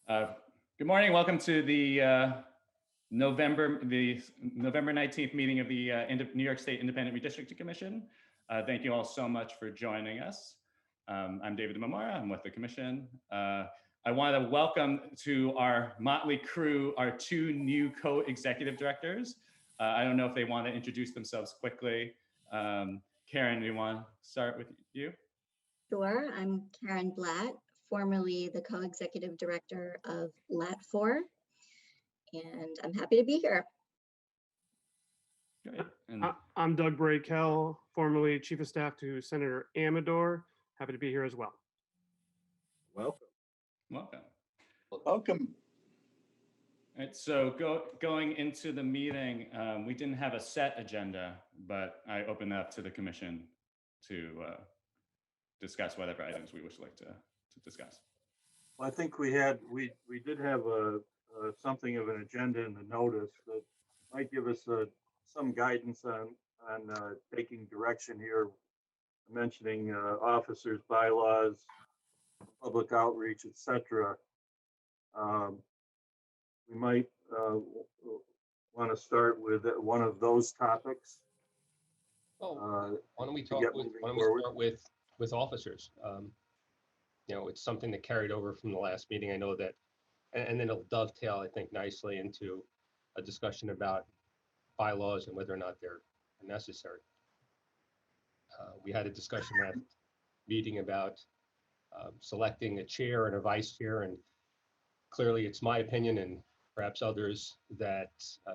Uh, Good morning. Welcome to the November 19th meeting of the New York State Independent Redistricting Commission. Thank you all so much for joining us. I'm David Mamara. I'm with the commission. I want to welcome to our motley crew our two new co-executive directors. I don't know if they want to introduce themselves quickly. Karen, do you want to start with you? Sure. I'm Karen Blatt, formerly the co-executive director of LAT4, and I'm happy to be here. Great. I'm Doug Brakel, formerly Chief of Staff to Senator Amador. Happy to be here as well. Welcome. Welcome. Welcome. All right, so going into the meeting, we didn't have a set agenda, but I opened that up to the commission to discuss whatever items we would like to discuss. Well, I think we did have something of an agenda in the notice that might give us some guidance on taking direction here, mentioning officers, bylaws, public outreach, etc. We might want to start with one of those topics. Why don't we start with officers? You know, it's something that carried over from the last meeting. I know that, and then it'll dovetail, I think, nicely into a discussion about bylaws and whether or not they're necessary. We had a discussion last meeting about selecting a chair and a vice chair, and clearly it's my opinion and perhaps others that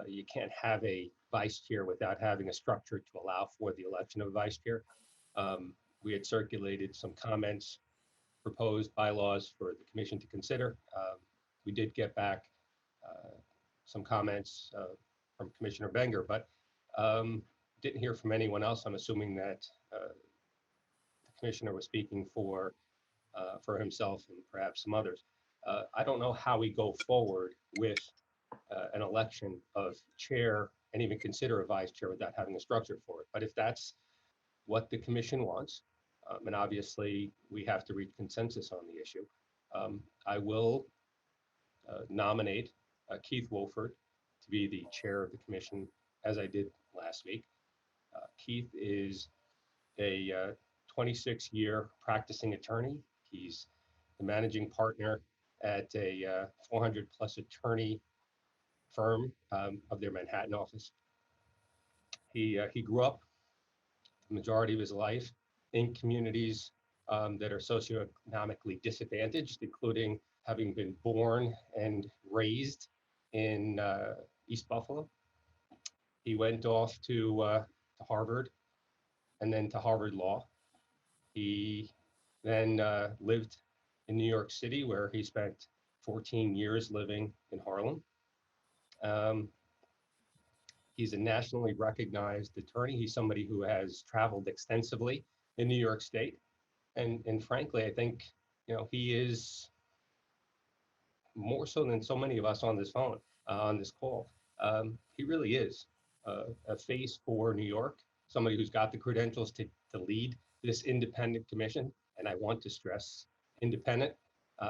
you can't have a vice chair without having a structure to allow for the election of a vice chair. We had circulated some comments, proposed bylaws for the commission to consider. We did get back some comments from Commissioner Benger, but didn't hear from anyone else. I'm assuming that the commissioner was speaking for himself and perhaps some others. I don't know how we go forward with an election of chair and even consider a vice chair without having a structure for it. But if that's what the commission wants, and obviously we have to reach consensus on the issue, I will nominate Keith Wolford to be the chair of the commission, as I did last week. Keith is a 26-year practicing attorney. He's the managing partner at a 400 plus attorney firm of their Manhattan office. He grew up the majority of his life in communities that are socioeconomically disadvantaged, including having been born and raised in East Buffalo. He went off to Harvard and then to Harvard Law. He then lived in New York City, where he spent 14 years living in Harlem. He's a nationally recognized attorney. He's somebody who has traveled extensively in New York State. And frankly, I think, you know, he is more so than so many of us on this phone, on this call. He really is a face for New York, somebody who's got the credentials to lead this independent commission. And I want to stress independent,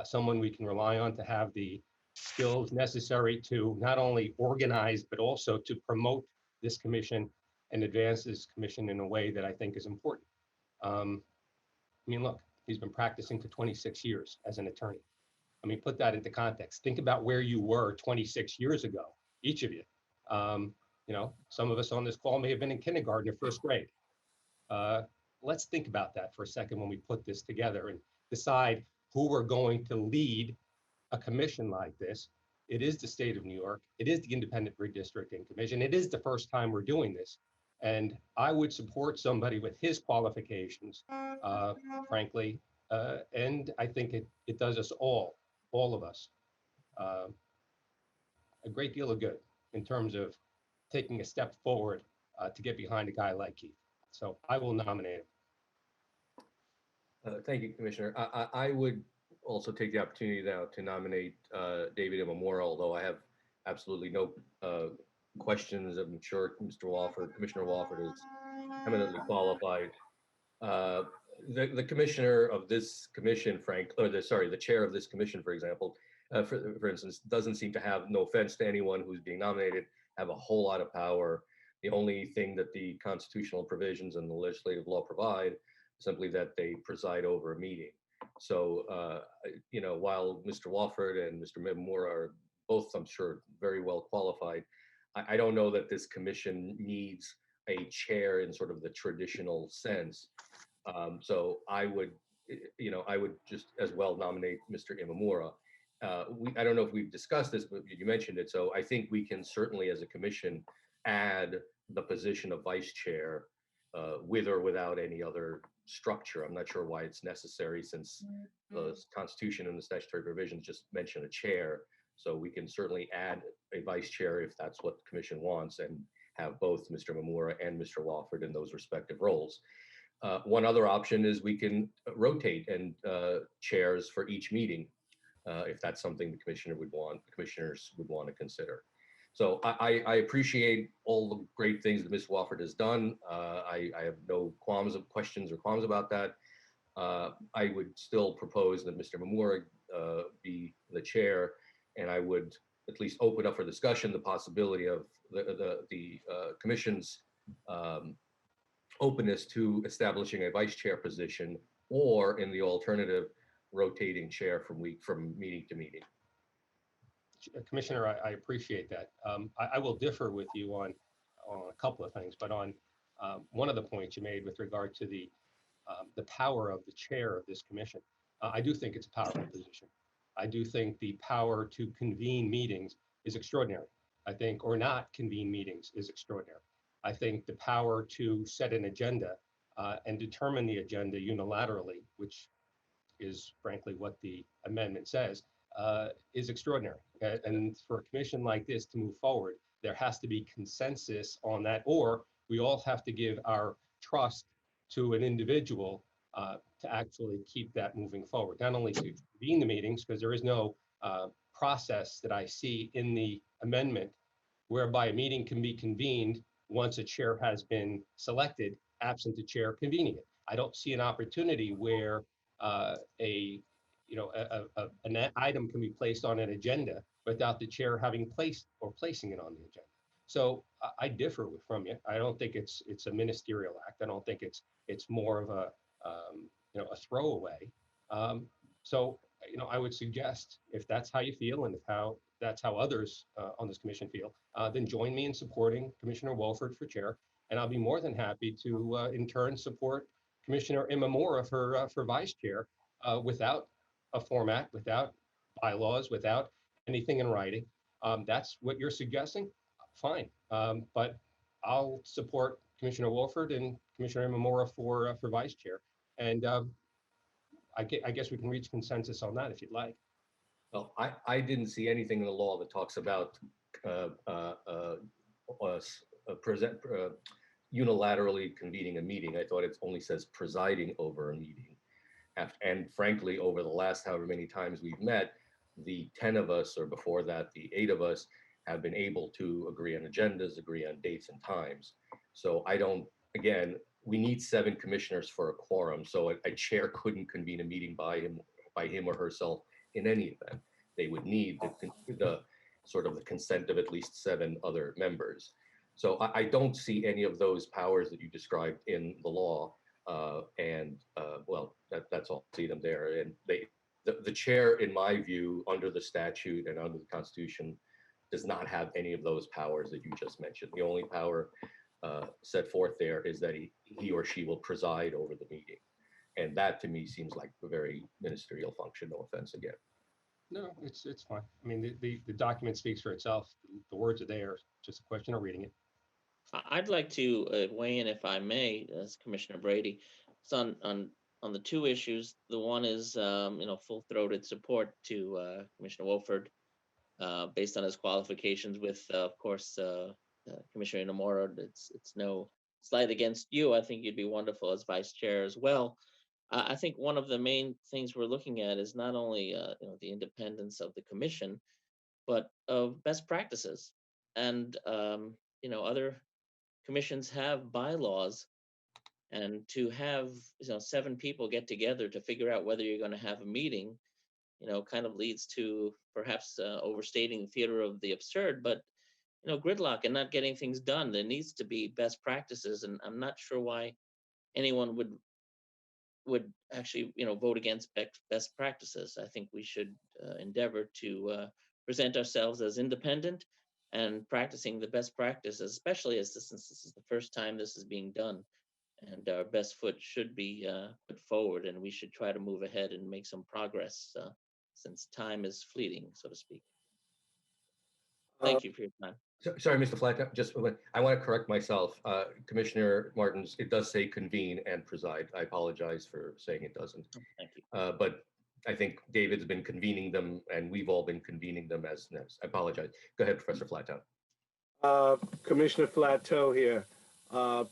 someone we can rely on to have the skills necessary to not only organize, but also to promote this commission and advance this commission in a way that I think is important. I mean, look, he's been practicing for 26 years as an attorney. I mean, put that into context. Think about where you were 26 years ago, each of you. You know, some of us on this call may have been in kindergarten or first grade. Let's think about that for a second when we put this together and decide who we're going to lead a commission like this. It is the state of New York. It is the Independent Redistricting Commission. It is the first time we're doing this. And I would support somebody with his qualifications, frankly. And I think it does us all of us, a great deal of good in terms of taking a step forward to get behind a guy like Keith. So I will nominate him. Thank you, Commissioner. I would also take the opportunity now to nominate David Mamara, although I have absolutely no questions. I'm sure Commissioner Wofford is eminently qualified. the commissioner of this commission, the chair of this commission, for example, for instance, doesn't seem to have, no offense to anyone who's being nominated, have a whole lot of power. The only thing that the constitutional provisions and the legislative law provide is simply that they preside over a meeting. So, while Mr. Wofford and Mr. Mimura are both, I'm sure, very well qualified, I don't know that this commission needs a chair in sort of the traditional sense. So I would just as well nominate Mr. Imamura. I don't know if we've discussed this, but you mentioned it. So I think we can certainly, as a commission, add the position of vice chair with or without any other structure. I'm not sure why it's necessary, since the Constitution and the statutory provisions just mention a chair. So we can certainly add a vice chair if that's what the commission wants, and have both Mr. Mimura and Mr. Wofford in those respective roles. One other option is we can rotate and chairs for each meeting, if that's something the commissioners would want to consider. So I appreciate all the great things that Ms. Wofford has done. I have no questions or qualms about that. I would still propose that Mr. Mimura be the chair, and I would at least open up for discussion the possibility of the commission's openness to establishing a vice chair position, or in the alternative, rotating chair from meeting to meeting. Commissioner, I appreciate that. I will differ with you on a couple of things, but on one of the points you made with regard to the power of the chair of this commission, I do think it's a powerful position. I do think the power to convene meetings is extraordinary. I think, or not convene meetings is extraordinary. I think the power to set an agenda and determine the agenda unilaterally, which is frankly what the amendment says, is extraordinary. And for a commission like this to move forward, there has to be consensus on that, or we all have to give our trust to an individual to actually keep that moving forward. Not only to convene the meetings, because there is no process that I see in the amendment whereby a meeting can be convened once a chair has been selected, absent the chair convening it. I don't see an opportunity where an item can be placed on an agenda without the chair having placing it on the agenda. So I differ from you. I don't think it's a ministerial act. I don't think it's more of a throwaway. So I would suggest, if that's how you feel, and if that's how others on this commission feel, then join me in supporting Commissioner Wofford for chair, and I'll be more than happy to, in turn, support Commissioner Imamura for vice chair, without a format, without bylaws, without anything in writing. That's what you're suggesting. Fine, but I'll support Commissioner Wofford and Commissioner Imamura for vice chair, and I guess we can reach consensus on that if you'd like. Well, I didn't see anything in the law that talks about unilaterally convening a meeting. I thought it only says presiding over a meeting. And frankly, over the last however many times we've met, the 10 of us, or before that, the 8 of us, have been able to agree on agendas, agree on dates and times. So again, we need 7 commissioners for a quorum. So a chair couldn't convene a meeting by him or herself in any event. They would need the sort of the consent of at least 7 other members. So I don't see any of those powers that you described in the law. Well, that's all. I see them there. And the chair, in my view, under the statute and under the Constitution, does not have any of those powers that you just mentioned. The only power set forth there is that he or she will preside over the meeting. And that to me seems like a very ministerial function. No offense again. No, it's fine. I mean, the document speaks for itself. The words are there. Just a question of reading it. I'd like to weigh in, if I may, as Commissioner Brady. It's on the 2 issues. The one is, full-throated support to Commissioner Wofford based on his qualifications. With, of course, Commissioner Imamura. It's no slight against you. I think you'd be wonderful as vice chair as well. I think one of the main things we're looking at is not only the independence of the commission, but of best practices. And other commissions have bylaws, And to have 7 people get together to figure out whether you're going to have a meeting, kind of leads to perhaps overstating the theater of the absurd, but gridlock and not getting things done. There needs to be best practices, and I'm not sure why anyone would actually vote against best practices. I think we should endeavor to present ourselves as independent and practicing the best practices, especially since this is the first time this is being done, and our best foot should be put forward, and we should try to move ahead and make some progress since time is fleeting, so to speak. Thank you for your time. Sorry, Mr. Flatt, I want to correct myself. Commissioner Martins, it does say convene and preside. I apologize for saying it doesn't. Thank you. But I think David's been convening them and we've all been convening them as next. I apologize. Go ahead, Professor Flattow. Commissioner Flattow here. I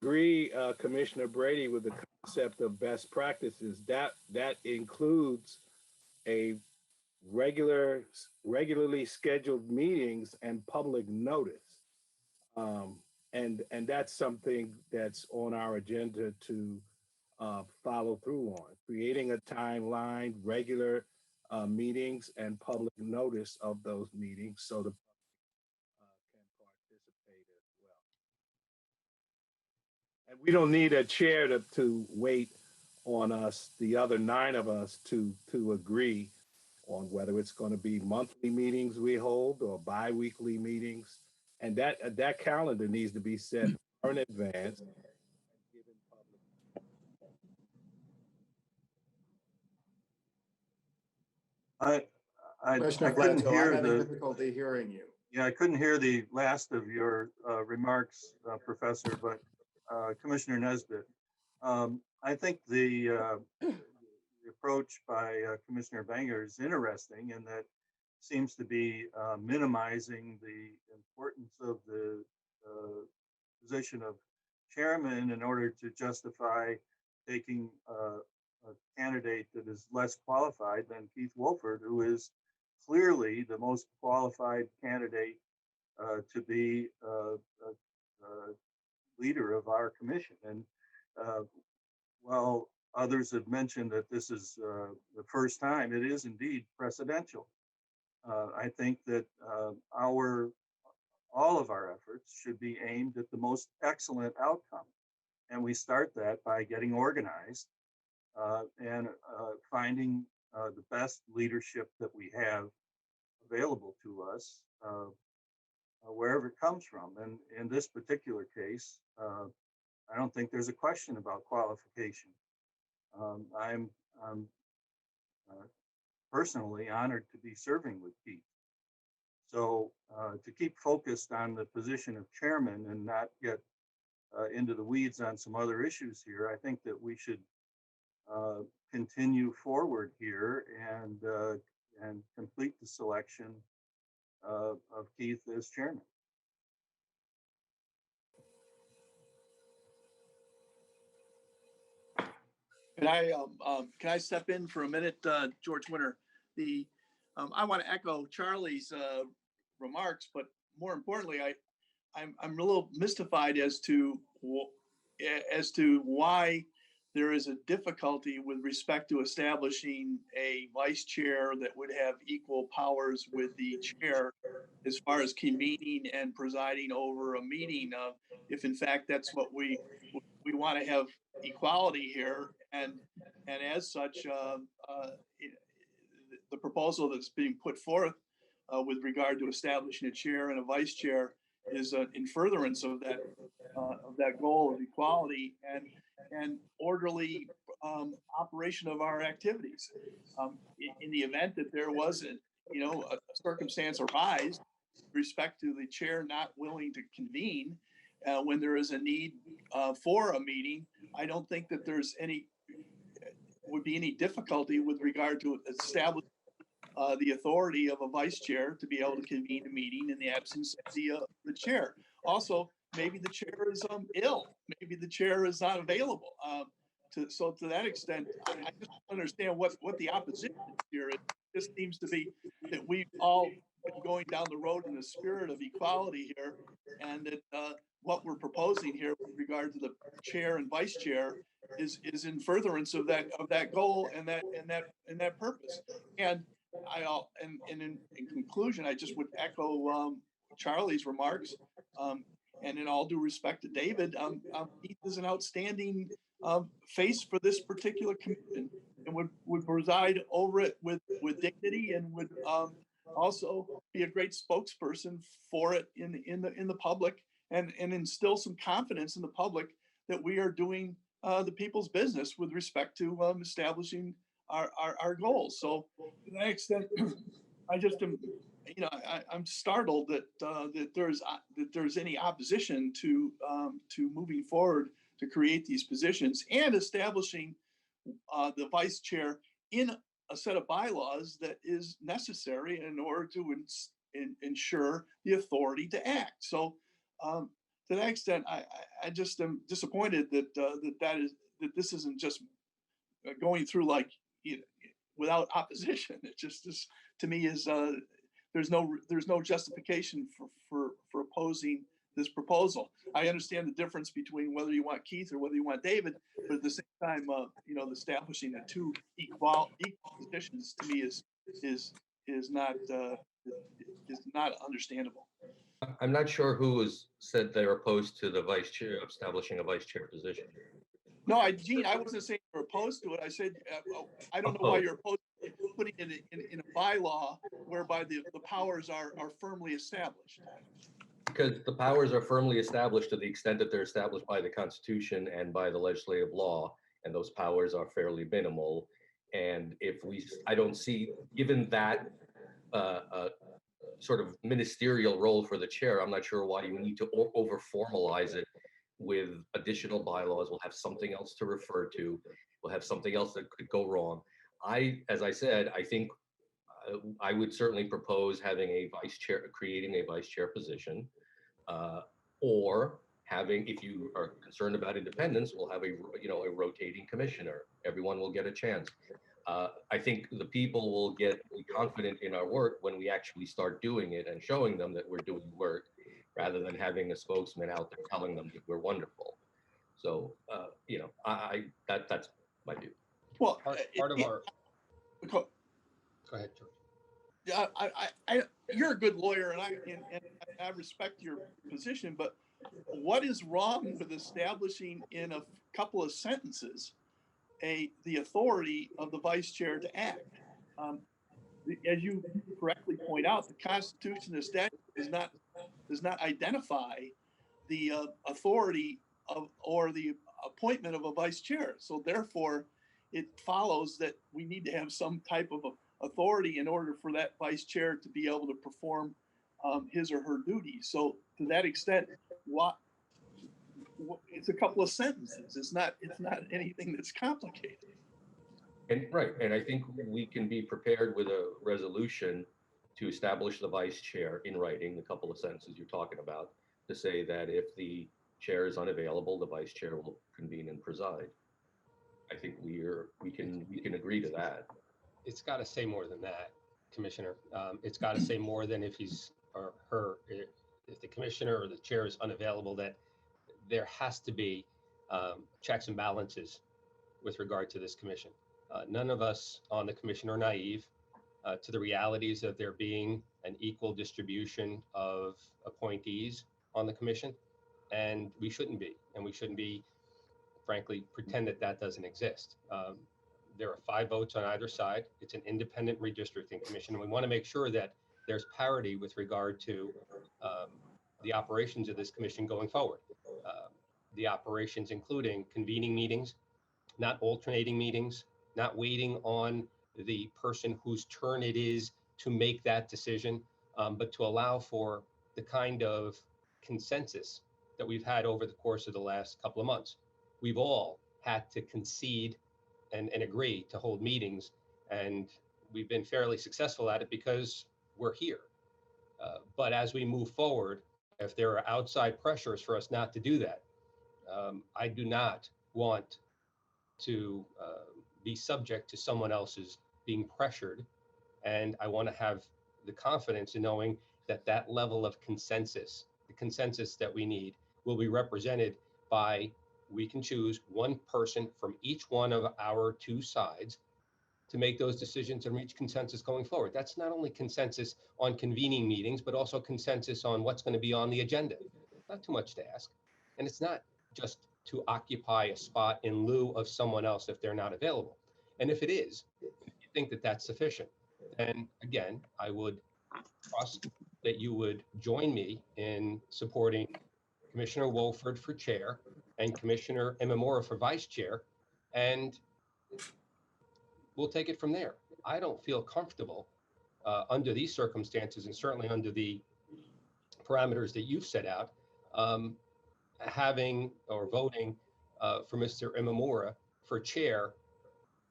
agree, Commissioner Brady, with the concept of best practices. That includes a regularly scheduled meetings and public notice. And that's something that's on our agenda to follow through on, creating a timeline, regular meetings and public notice of those meetings so the public can participate as well. And we don't need a chair to wait on us, the other 9 of us, to agree on whether it's going to be monthly meetings we hold or bi-weekly meetings. And that calendar needs to be set far in advance. I Commissioner couldn't Flattow, hear I'm having the difficulty hearing you. Yeah, I couldn't hear the last of your remarks, Professor, but Commissioner Nesbitt, I think the approach by Commissioner Banger is interesting, and that seems to be minimizing the importance of the position of chairman in order to justify taking a candidate that is less qualified than Keith Wolford, who is clearly the most qualified candidate to be leader of our commission. And while others have mentioned that this is the first time, it is indeed precedential. I think that all of our efforts should be aimed at the most excellent outcome. And we start that by getting organized and finding the best leadership that we have available to us, wherever it comes from. And in this particular case, I don't think there's a question about qualification. I'm personally honored to be serving with Keith. So to keep focused on the position of chairman and not get into the weeds on some other issues here, I think that we should continue forward here and complete the selection of Keith as chairman. Can I step in for a minute, George Winter? I want to echo Charlie's remarks, but more importantly, I'm a little mystified as to why there is a difficulty with respect to establishing a vice chair that would have equal powers with the chair as far as convening and presiding over a meeting. If in fact that's what we want to have equality here, and as such, the proposal that's being put forth with regard to establishing a chair and a vice chair is in furtherance of that goal of equality and orderly operation of our activities. In the event that there wasn't, a circumstance arise with respect to the chair not willing to convene when there is a need for a meeting, I don't think that would be any difficulty with regard to establishing the authority of a vice chair to be able to convene a meeting in the absence of the chair. Also, maybe the chair is ill. Maybe the chair is not available. So to that extent, I just don't understand what the opposition here is. It just seems to be that we've all been going down the road in the spirit of equality here, and that what we're proposing here with regard to the chair and vice chair is in furtherance of that goal and that purpose. And in conclusion, I just would echo Charlie's remarks. And in all due respect to David, he is an outstanding face for this particular commission, and would preside over it with dignity, and would also be a great spokesperson for it in the public, and instill some confidence in the public that we are doing the people's business with respect to establishing our goals. So to that extent, I just am, I'm startled that there's any opposition to moving forward to create these positions and establishing the vice chair in a set of bylaws that is necessary in order to ensure the authority to act. So to that extent, I just am disappointed that this isn't just going through like without opposition. It just is, to me, is there's no justification for opposing this proposal. I understand the difference between whether you want Keith or whether you want David, but at the same time, establishing the two equal positions to me is not understandable. I'm not sure who said they're opposed to the vice chair, establishing a vice chair position. No, Gene, I wasn't saying you're opposed to it. I said, I don't know why you're opposed to putting it in a bylaw whereby the powers are firmly established. Because the powers are firmly established to the extent that they're established by the Constitution and by the legislative law, and those powers are fairly minimal. And I don't see, given that sort of ministerial role for the chair, I'm not sure why you need to over formalize it with additional bylaws. We'll have something else to refer to. We'll have something else that could go wrong. As I said, I think I would certainly propose having a vice chair, creating a vice chair position, or having, if you are concerned about independence, we'll have a rotating commissioner. Everyone will get a chance. I think the people will be confident in our work when we actually start doing it and showing them that we're doing work, rather than having a spokesman out there telling them that we're wonderful. So, that's my view. Well, part of our. Go ahead, George. Yeah, you're a good lawyer, and I respect your position. But what is wrong with establishing in a couple of sentences the authority of the vice chair to act? As you correctly point out, the Constitution and statute does not identify the authority or the appointment of a vice chair. So therefore, it follows that we need to have some type of authority in order for that vice chair to be able to perform his or her duties. So to that extent, it's a couple of sentences. It's not anything that's complicated. And right, and I think we can be prepared with a resolution to establish the vice chair in writing, the couple of sentences you're talking about, to say that if the chair is unavailable, the vice chair will convene and preside. I think we can agree to that. It's got to say more than that, Commissioner. It's got to say more than if he's or her, if the commissioner or the chair is unavailable, that there has to be checks and balances with regard to this commission. None of us on the commission are naive to the realities of there being an equal distribution of appointees on the commission, and we shouldn't be. And we shouldn't be, frankly, pretend that doesn't exist. There are 5 votes on either side. It's an independent redistricting commission, and we want to make sure that there's parity with regard to the operations of this commission going forward. The operations including convening meetings, not alternating meetings, not waiting on the person whose turn it is to make that decision, but to allow for the kind of consensus that we've had over the course of the last couple of months. We've all had to concede and agree to hold meetings, and we've been fairly successful at it because we're here. But as we move forward, if there are outside pressures for us not to do that, I do not want to be subject to someone else's being pressured. And I want to have the confidence in knowing that that level of consensus, the consensus that we need, will be represented by, we can choose one person from each one of our two sides to make those decisions and reach consensus going forward. That's not only consensus on convening meetings, but also consensus on what's going to be on the agenda. Not too much to ask. And it's not just to occupy a spot in lieu of someone else if they're not available. And if it is, if you think that that's sufficient, then again, I would trust that you would join me in supporting Commissioner Wolford for chair and Commissioner Imamura for vice chair, and we'll take it from there. I don't feel comfortable under these circumstances, and certainly under the parameters that you've set out, having or voting for Mr. Imamura for chair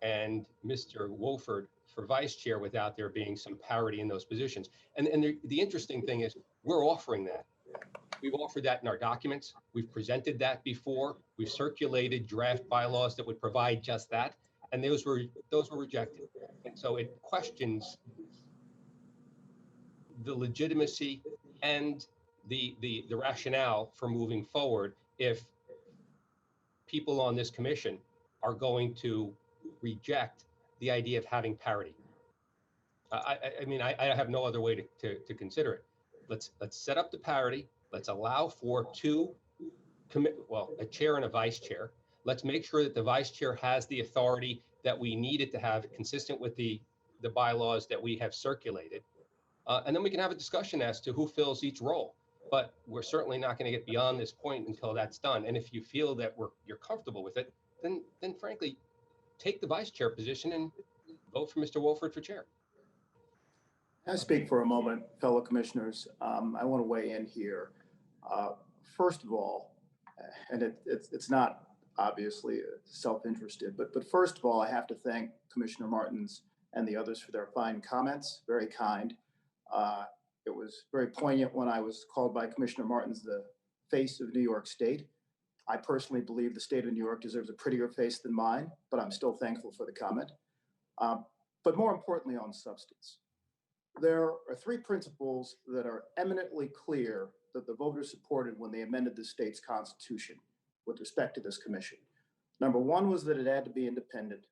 and Mr. Wolford for vice chair without there being some parity in those positions. And the interesting thing is we're offering that. We've offered that in our documents. We've presented that before. We've circulated draft bylaws that would provide just that. And those were rejected. And so it questions the legitimacy and the rationale for moving forward if people on this commission are going to reject the idea of having parity. I mean, I have no other way to consider it. Let's set up the parity. Let's allow for a chair and a vice chair. Let's make sure that the vice chair has the authority that we need it to have, consistent with the bylaws that we have circulated. And then we can have a discussion as to who fills each role. But we're certainly not going to get beyond this point until that's done. And if you feel that you're comfortable with it, then frankly, take the vice chair position and vote for Mr. Wolford for chair. I speak for a moment, fellow commissioners. I want to weigh in here. First of all, and it's not obviously self-interested, but first of all, I have to thank Commissioner Martins and the others for their fine comments, very kind. It was very poignant when I was called by Commissioner Martins the face of New York State. I personally believe the state of New York deserves a prettier face than mine, but I'm still thankful for the comment. But more importantly, on substance. There are three principles that are eminently clear that the voters supported when they amended the state's constitution with respect to this commission. Number one was that it had to be independent.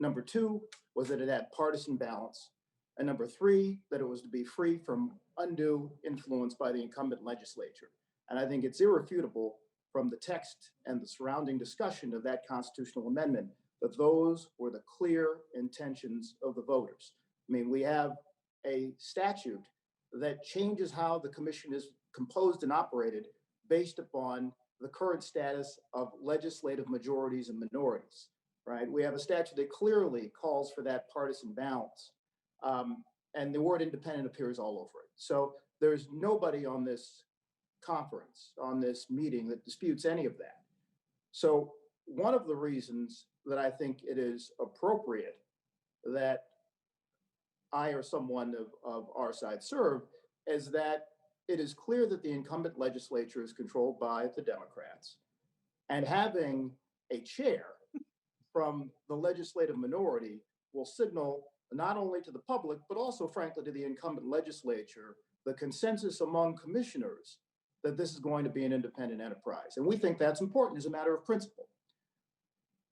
Number two was that it had partisan balance. And number three, that it was to be free from undue influence by the incumbent legislature. And I think it's irrefutable from the text and the surrounding discussion of that constitutional amendment that those were the clear intentions of the voters. I mean, we have a statute that changes how the commission is composed and operated based upon the current status of legislative majorities and minorities, right? We have a statute that clearly calls for that partisan balance. And the word independent appears all over it. So there's nobody on this conference, on this meeting, that disputes any of that. So one of the reasons that I think it is appropriate that I or someone of our side serve is that it is clear that the incumbent legislature is controlled by the Democrats, and having a chair from the legislative minority will signal not only to the public, but also frankly to the incumbent legislature, the consensus among commissioners that this is going to be an independent enterprise. And we think that's important as a matter of principle.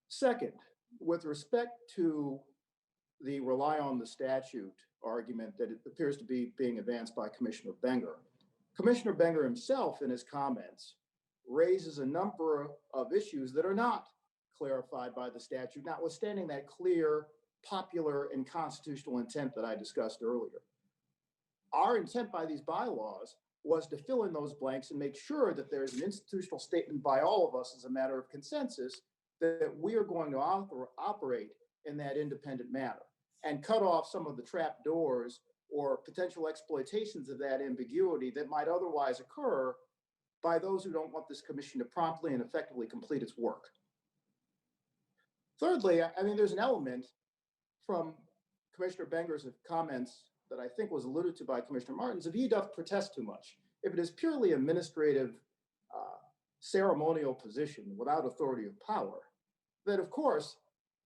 Second, with respect to the rely on the statute argument that it appears to be being advanced by Commissioner Benger. Commissioner Benger himself in his comments raises a number of issues that are not clarified by the statute, notwithstanding that clear, popular, and constitutional intent that I discussed earlier. Our intent by these bylaws was to fill in those blanks and make sure that there's an institutional statement by all of us as a matter of consensus that we are going to operate in that independent manner and cut off some of the trap doors or potential exploitations of that ambiguity that might otherwise occur by those who don't want this commission to promptly and effectively complete its work. Thirdly, I mean, there's an element from Commissioner Benger's comments that I think was alluded to by Commissioner Martins, if he doth protest too much, if it is purely administrative ceremonial position without authority of power, then of course,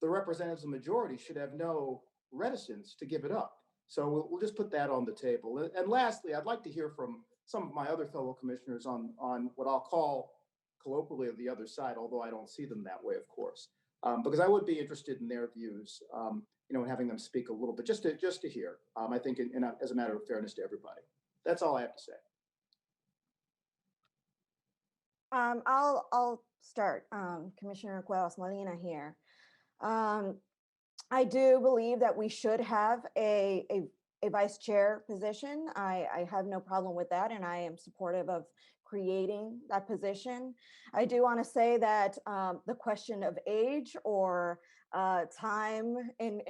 the representatives of the majority should have no reticence to give it up. So we'll just put that on the table. And lastly, I'd like to hear from some of my other fellow commissioners on what I'll call colloquially the other side, although I don't see them that way, of course, because I would be interested in their views, and having them speak a little bit, just to hear. I think, as a matter of fairness to everybody. That's all I have to say. I'll start. Commissioner Cuevas Molina here. I do believe that we should have a vice chair position. I have no problem with that, and I am supportive of creating that position. I do want to say that the question of age or time in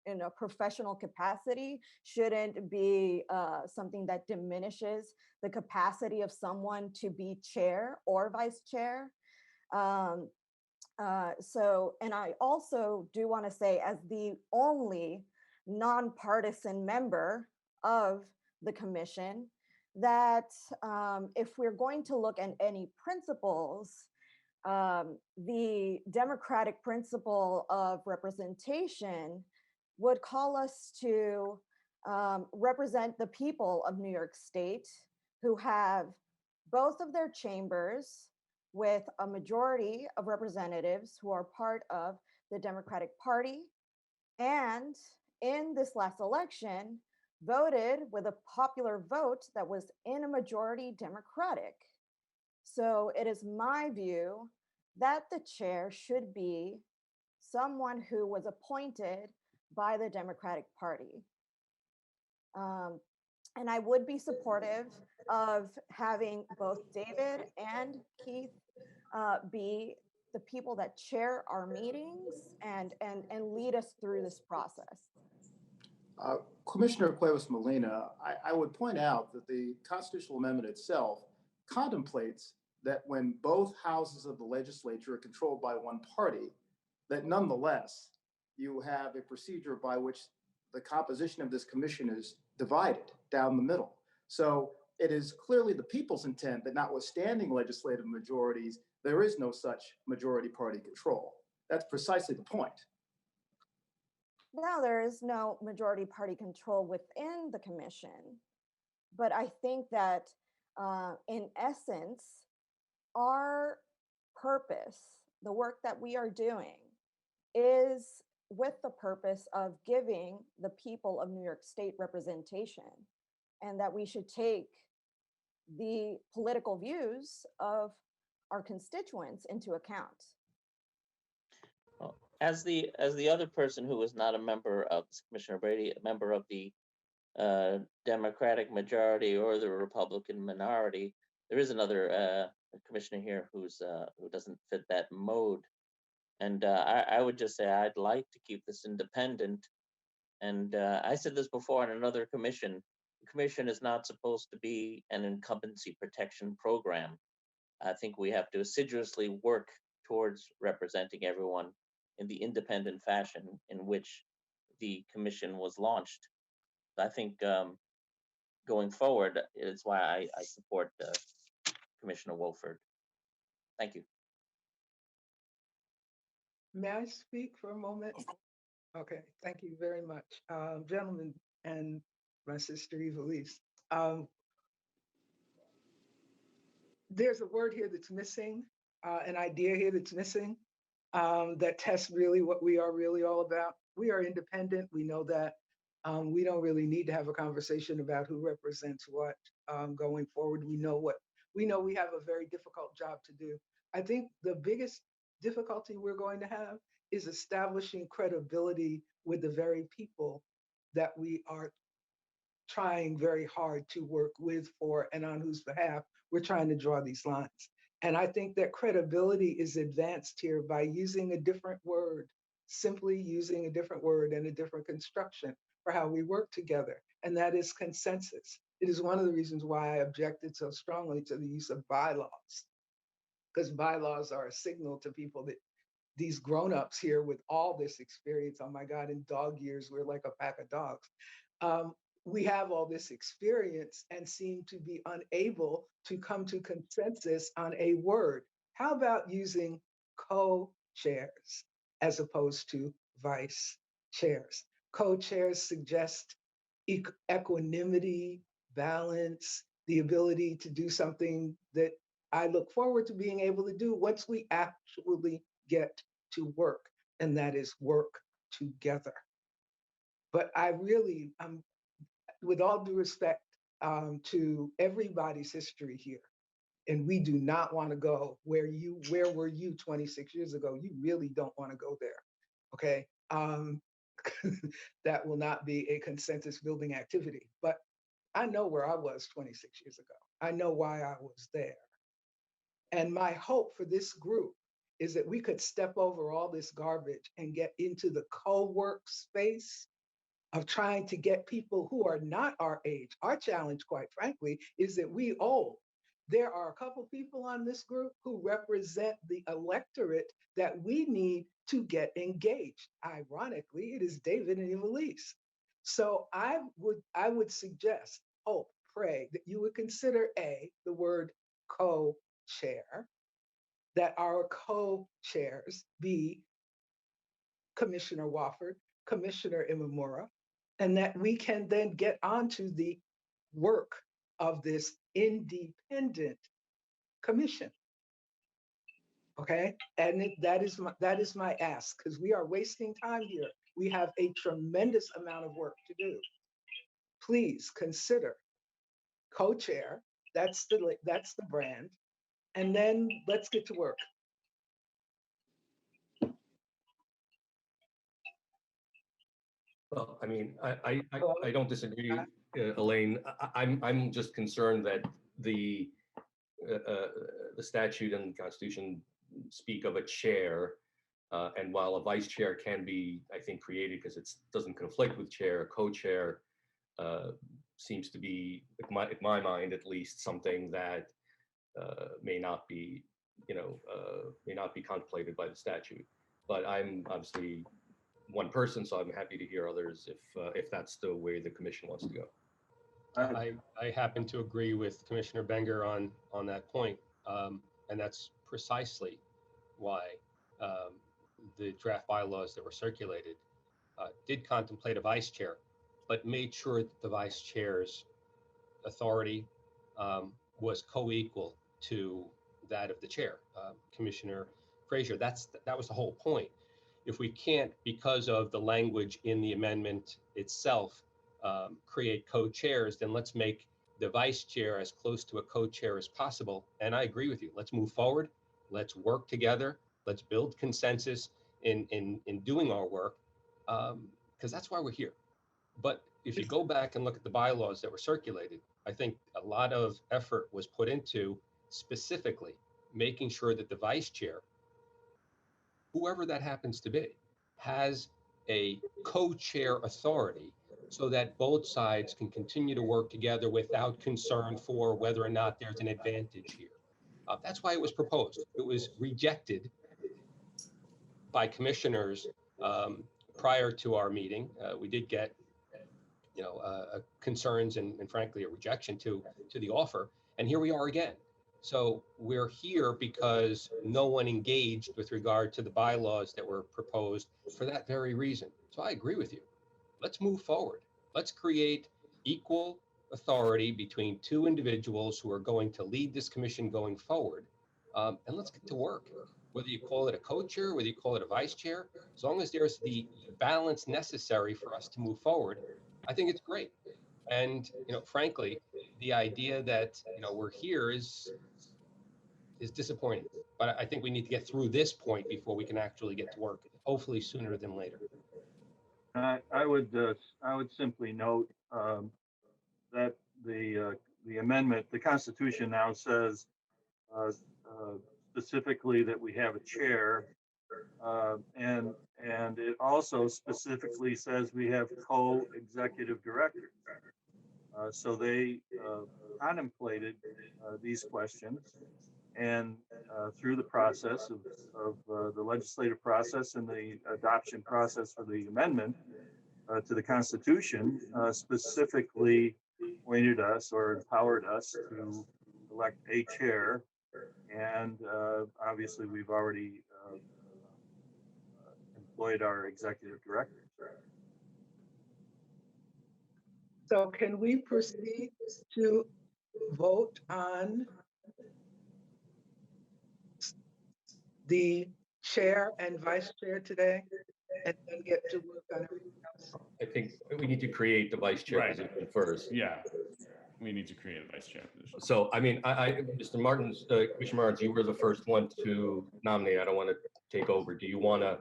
a professional capacity shouldn't be something that diminishes the capacity of someone to be chair or vice chair. And I also do want to say, as the only nonpartisan member of the commission, that if we're going to look at any principles, the democratic principle of representation would call us to represent the people of New York State, who have both of their chambers with a majority of representatives who are part of the Democratic Party, and in this last election voted with a popular vote that was in a majority Democratic. So it is my view that the chair should be someone who was appointed by the Democratic Party. And I would be supportive of having both David and Keith be the people that chair our meetings and lead us through this process. Commissioner Cuevas Molina, I would point out that the constitutional amendment itself contemplates that when both houses of the legislature are controlled by one party, that nonetheless you have a procedure by which the composition of this commission is divided down the middle. So it is clearly the people's intent that, notwithstanding legislative majorities, there is no such majority party control. That's precisely the point. Now, there is no majority party control within the commission, but I think that in essence, our purpose, the work that we are doing, is with the purpose of giving the people of New York State representation, and that we should take the political views of our constituents into account. Well, as the other person who is not a member of Commissioner Brady, a member of the Democratic majority or the Republican minority, there is another commissioner here who doesn't fit that mode. And I would just say I'd like to keep this independent. And I said this before on another commission. The commission is not supposed to be an incumbency protection program. I think we have to assiduously work towards representing everyone in the independent fashion in which the commission was launched. I think going forward, it's why I support Commissioner Wolford. Thank you. May I speak for a moment? Okay, thank you very much. Gentlemen, and my sister Evelise. There's a word here that's missing, an idea here that's missing, that tests really what we are really all about. We are independent, we know that. We don't really need to have a conversation about who represents what going forward. We know we have a very difficult job to do. I think the biggest difficulty we're going to have is establishing credibility with the very people that we are trying very hard to work with, for, and on whose behalf we're trying to draw these lines. And I think that credibility is advanced here by using a different word, simply using a different word and a different construction for how we work together, and that is consensus. It is one of the reasons why I objected so strongly to the use of bylaws, because bylaws are a signal to people that these grown-ups here with all this experience, oh my God, in dog years, we're like a pack of dogs. We have all this experience and seem to be unable to come to consensus on a word. How about using co-chairs as opposed to vice chairs? Co-chairs suggest equanimity, balance, the ability to do something that I look forward to being able to do once we actually get to work, and that is work together. But I really, with all due respect to everybody's history here, and we do not want to go where were you 26 years ago? You really don't want to go there, okay? That will not be a consensus building activity. But I know where I was 26 years ago. I know why I was there. And my hope for this group is that we could step over all this garbage and get into the co-work space of trying to get people who are not our age. Our challenge, quite frankly, is that we old. There are a couple people on this group who represent the electorate that we need to get engaged. Ironically, it is David and Evelise. So I would suggest, hope, pray that you would consider the word co-chair, that our co-chairs be Commissioner Wofford, Commissioner Imamura, and that we can then get onto the work of this independent commission. Okay, and that is my ask, because we are wasting time here. We have a tremendous amount of work to do. Please consider co-chair. That's the brand, and then let's get to work. Well, I mean, I don't disagree, Elaine. I'm just concerned that the statute and the Constitution speak of a chair, and while a vice chair can be, I think, created because it doesn't conflict with chair, co-chair seems to be, in my mind at least, something that may not be, may not be contemplated by the statute. But I'm obviously one person, so I'm happy to hear others if that's the way the commission wants to go. I happen to agree with Commissioner Benger on that point, and that's precisely why the draft bylaws that were circulated did contemplate a vice chair, but made sure that the vice chair's authority was co-equal to that of the chair, Commissioner Frazier. That was the whole point. If we can't, because of the language in the amendment itself, create co-chairs, then let's make the vice chair as close to a co-chair as possible. And I agree with you. Let's move forward. Let's work together. Let's build consensus in doing our work, because that's why we're here. But if you go back and look at the bylaws that were circulated, I think a lot of effort was put into specifically making sure that the vice chair, whoever that happens to be, has a co-chair authority so that both sides can continue to work together without concern for whether or not there's an advantage here. That's why it was proposed. It was rejected by commissioners prior to our meeting. We did get, concerns and frankly a rejection to the offer, and here we are again. So we're here because no one engaged with regard to the bylaws that were proposed for that very reason. So I agree with you. Let's move forward. Let's create equal authority between two individuals who are going to lead this commission going forward. And let's get to work. Whether you call it a co-chair, whether you call it a vice chair, as long as there's the balance necessary for us to move forward, I think it's great. And frankly, the idea that we're here is disappointing. But I think we need to get through this point before we can actually get to work, hopefully sooner than later. I would simply note that the amendment, the Constitution now says specifically that we have a chair, and it also specifically says we have co-executive directors. So they contemplated these questions, and through the process of the legislative process and the adoption process for the amendment to the Constitution, specifically appointed us or empowered us to elect a chair. And obviously, we've already employed our executive directors. So can we proceed to vote on the chair and vice chair today and then get to work on everything else? I think we need to create the vice chair Right. position first. Yeah, we need to create a vice chair position. So, I mean, Mr. Martins, Commissioner Martins, you were the first one to nominate. I don't want to take over. Do you want to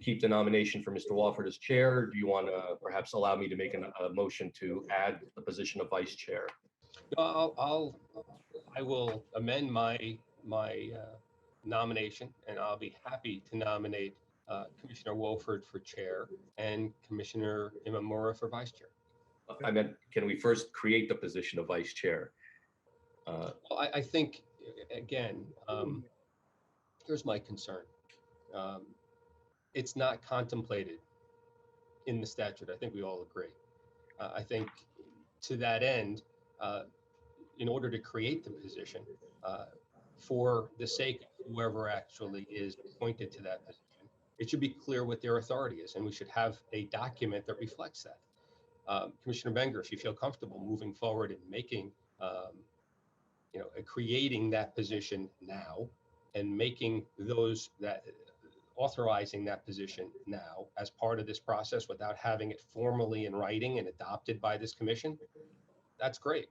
keep the nomination for Mr. Wofford as chair? Or do you want to perhaps allow me to make a motion to add the position of vice chair? I will amend my nomination, and I'll be happy to nominate Commissioner Wolford for chair and Commissioner Imamura for vice chair. I meant, can we first create the position of vice chair? Well, I think, again, here's my concern. It's not contemplated in the statute. I think we all agree. I think to that end, in order to create the position, for the sake of whoever actually is appointed to that position, it should be clear what their authority is, and we should have a document that reflects that. Commissioner Benger, if you feel comfortable moving forward and making, creating that position now and making those that authorizing that position now as part of this process without having it formally in writing and adopted by this commission, that's great.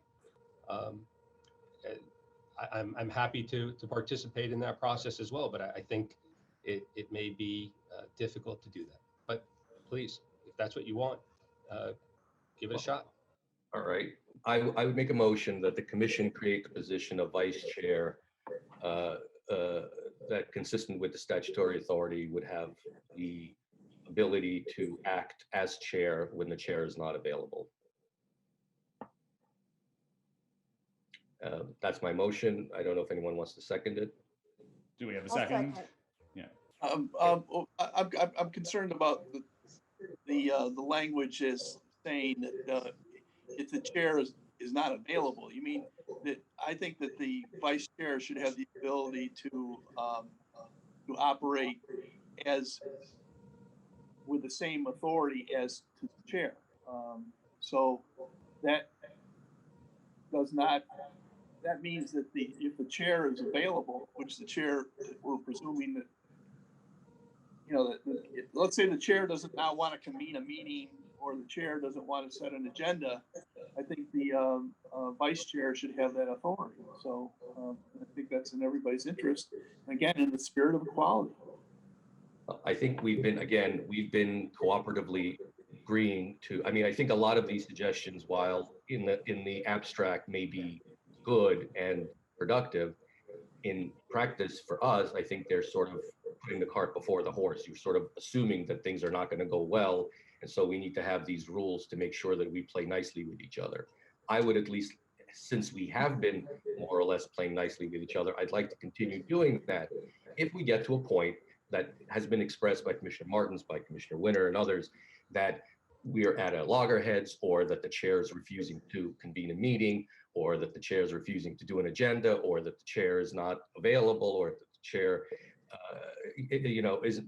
I'm happy to participate in that process as well, but I think it may be difficult to do that. But please, if that's what you want, give it a shot. All right. I would make a motion that the commission create the position of vice chair that, consistent with the statutory authority, would have the ability to act as chair when the chair is not available. That's my motion. I don't know if anyone wants to second it. Do we have a I'll second? second. Yeah. I'm concerned about the language is saying that if the chair is not available. You mean that I think that the vice chair should have the ability to operate as with the same authority as to the chair. So that does not. That means that if the chair is available, which the chair, we're presuming that, let's say the chair doesn't now want to convene a meeting, or the chair doesn't want to set an agenda, I think the vice chair should have that authority. So I think that's in everybody's interest. Again, in the spirit of equality. I think we've been cooperatively agreeing to, I mean, I think a lot of these suggestions, while in the abstract may be good and productive, in practice for us, I think they're sort of putting the cart before the horse. You're sort of assuming that things are not going to go well. And so we need to have these rules to make sure that we play nicely with each other. I would, at least, since we have been more or less playing nicely with each other, I'd like to continue doing that. If we get to a point that has been expressed by Commissioner Martins, by Commissioner Winter and others, that we are at a loggerheads, or that the chair is refusing to convene a meeting, or that the chair is refusing to do an agenda, or that the chair is not available, or that the chair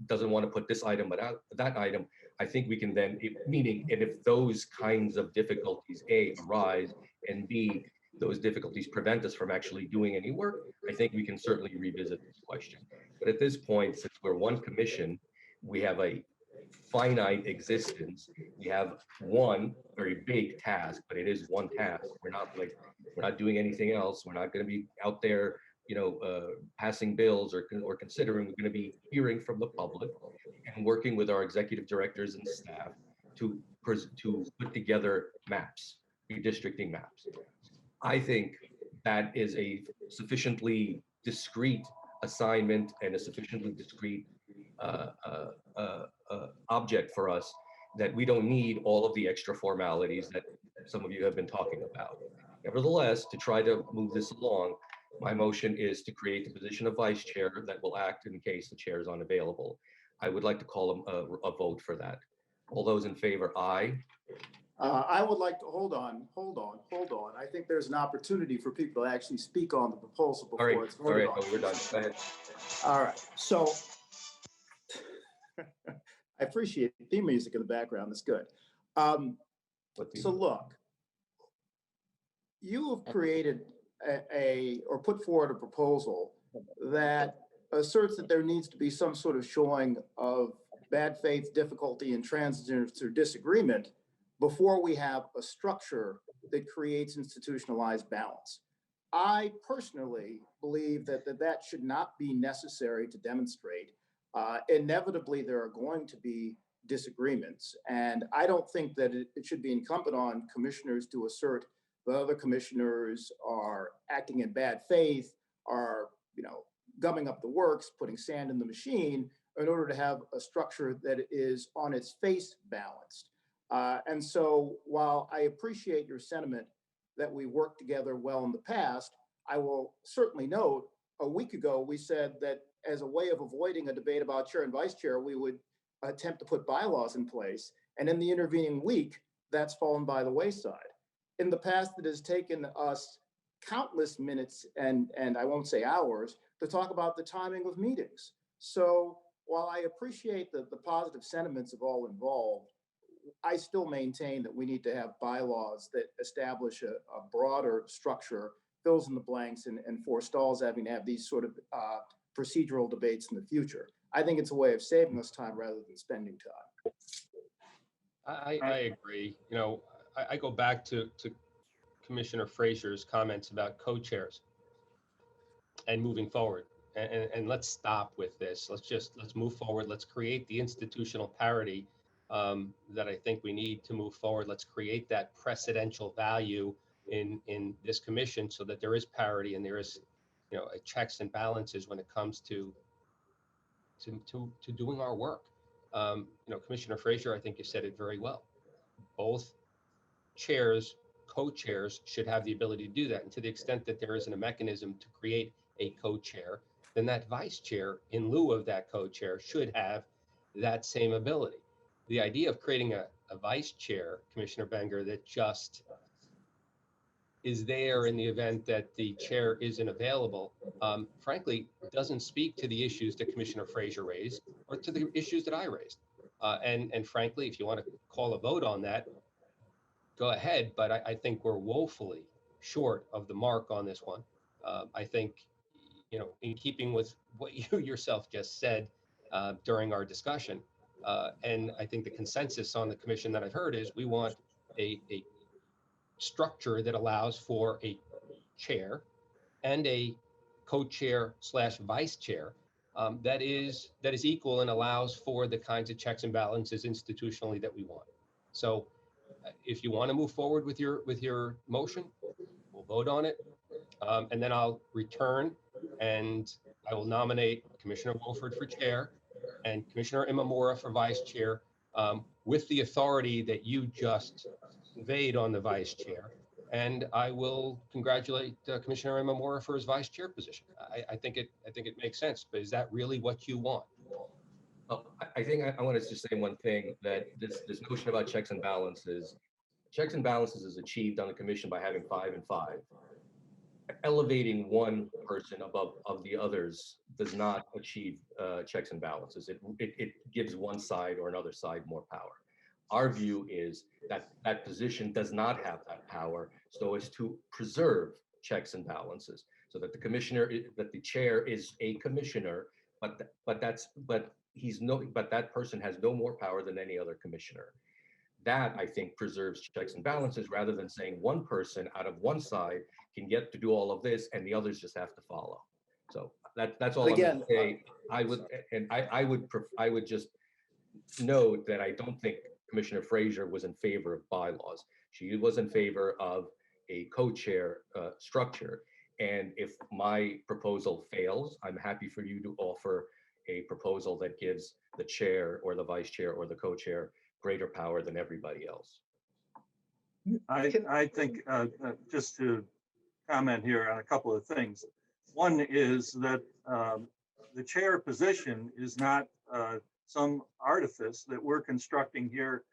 doesn't want to put this item but that item, I think we can then, and if those kinds of difficulties, A, arise, and B, those difficulties prevent us from actually doing any work, I think we can certainly revisit this question. But at this point, since we're one commission, we have a finite existence. We have one very big task, but it is one task. We're not doing anything else. We're not going to be out there, passing bills or considering. We're going to be hearing from the public and working with our executive directors and staff to put together maps, redistricting maps. I think that is a sufficiently discrete assignment and a sufficiently discrete object for us that we don't need all of the extra formalities that some of you have been talking about. Nevertheless, to try to move this along, my motion is to create the position of vice chair that will act in case the chair is unavailable. I would like to call a vote for that. All those in favor, aye. I would like to, hold on. I think there's an opportunity for people to actually speak on the proposal before it's voted on. All right, we're done. Go ahead. All right, so I appreciate the theme music in the background. That's good. So look, you have created or put forward a proposal that asserts that there needs to be some sort of showing of bad faith, difficulty, intransigence or disagreement before we have a structure that creates institutionalized balance. I personally believe that that should not be necessary to demonstrate. Inevitably, there are going to be disagreements, and I don't think that it should be incumbent on commissioners to assert that other commissioners are acting in bad faith, are gumming up the works, putting sand in the machine in order to have a structure that is on its face balanced. And so while I appreciate your sentiment that we worked together well in the past, I will certainly note a week ago, we said that as a way of avoiding a debate about chair and vice chair, we would attempt to put bylaws in place. And in the intervening week, that's fallen by the wayside. In the past, it has taken us countless minutes and I won't say hours to talk about the timing of meetings. So while I appreciate the positive sentiments of all involved, I still maintain that we need to have bylaws that establish a broader structure, fills in the blanks, and forestalls having to have these sort of procedural debates in the future. I think it's a way of saving us time rather than spending time. I agree. I go back to Commissioner Frazier's comments about co-chairs and moving forward. And let's stop with this. Let's move forward. Let's create the institutional parity that I think we need to move forward. Let's create that precedential value in this commission so that there is parity and there is, checks and balances when it comes to doing our work. Commissioner Frazier, I think you said it very well. Both chairs, co-chairs should have the ability to do that. And to the extent that there isn't a mechanism to create a co-chair, then that vice chair in lieu of that co-chair should have that same ability. The idea of creating a vice chair, Commissioner Benger, that just is there in the event that the chair isn't available, frankly, doesn't speak to the issues that Commissioner Frazier raised or to the issues that I raised. And frankly, if you want to call a vote on that, go ahead, but I think we're woefully short of the mark on this one. I think, in keeping with what you yourself just said during our discussion, and I think the consensus on the commission that I've heard is we want a structure that allows for a chair and a co-chair / vice chair that is equal and allows for the kinds of checks and balances institutionally that we want. So if you want to move forward with your motion, we'll vote on it. And then I'll return and I will nominate Commissioner Wolford for chair and Commissioner Imamura for vice chair with the authority that you just conveyed on the vice chair. And I will congratulate Commissioner Imamura for his vice chair position. I think it makes sense, but is that really what you want? Well, I think I want to just say one thing, that this notion about checks and balances is achieved on the commission by having 5 and 5. Elevating one person above of the others does not achieve checks and balances. It gives one side or another side more power. Our view is that that position does not have that power, so as to preserve checks and balances, so that the chair is a commissioner, but that person has no more power than any other commissioner. That, I think, preserves checks and balances rather than saying one person out of one side can get to do all of this and the others just have to follow. So that's all I'm going to say. I would just note that I don't think Commissioner Frazier was in favor of bylaws. She was in favor of a co-chair structure. And if my proposal fails, I'm happy for you to offer a proposal that gives the chair or the vice chair or the co-chair greater power than everybody else. I think just to comment here on a couple of things. One is that the chair position is not some artifice that we're constructing here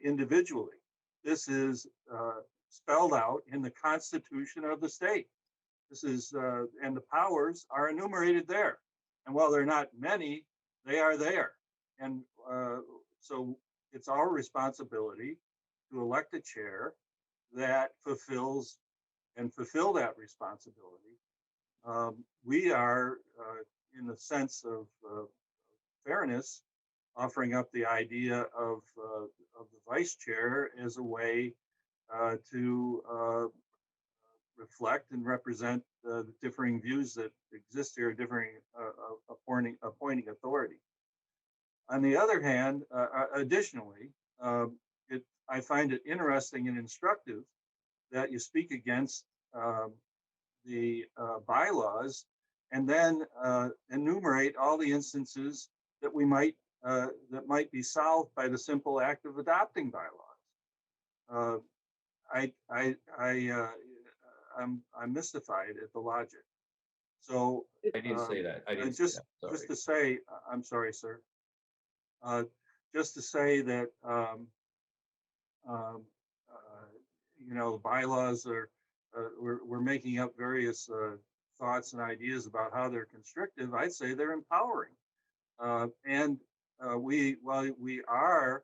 individually. This is spelled out in the Constitution of the state. This is, and the powers are enumerated there. And while they're not many, they are there. And so it's our responsibility to elect a chair that fulfill that responsibility. We are, in the sense of fairness, offering up the idea of the vice chair as a way to reflect and represent the differing views that exist here, differing appointing authority. On the other hand, additionally, I find it interesting and instructive that you speak against the bylaws and then enumerate all the instances that that might be solved by the simple act of adopting bylaws. I'm mystified at the logic. So I didn't say that. I didn't just say that. Sorry. just to say, I'm sorry, sir. Just to say that you know, the bylaws are we're making up various thoughts and ideas about how they're constrictive. I'd say they're empowering, and while we are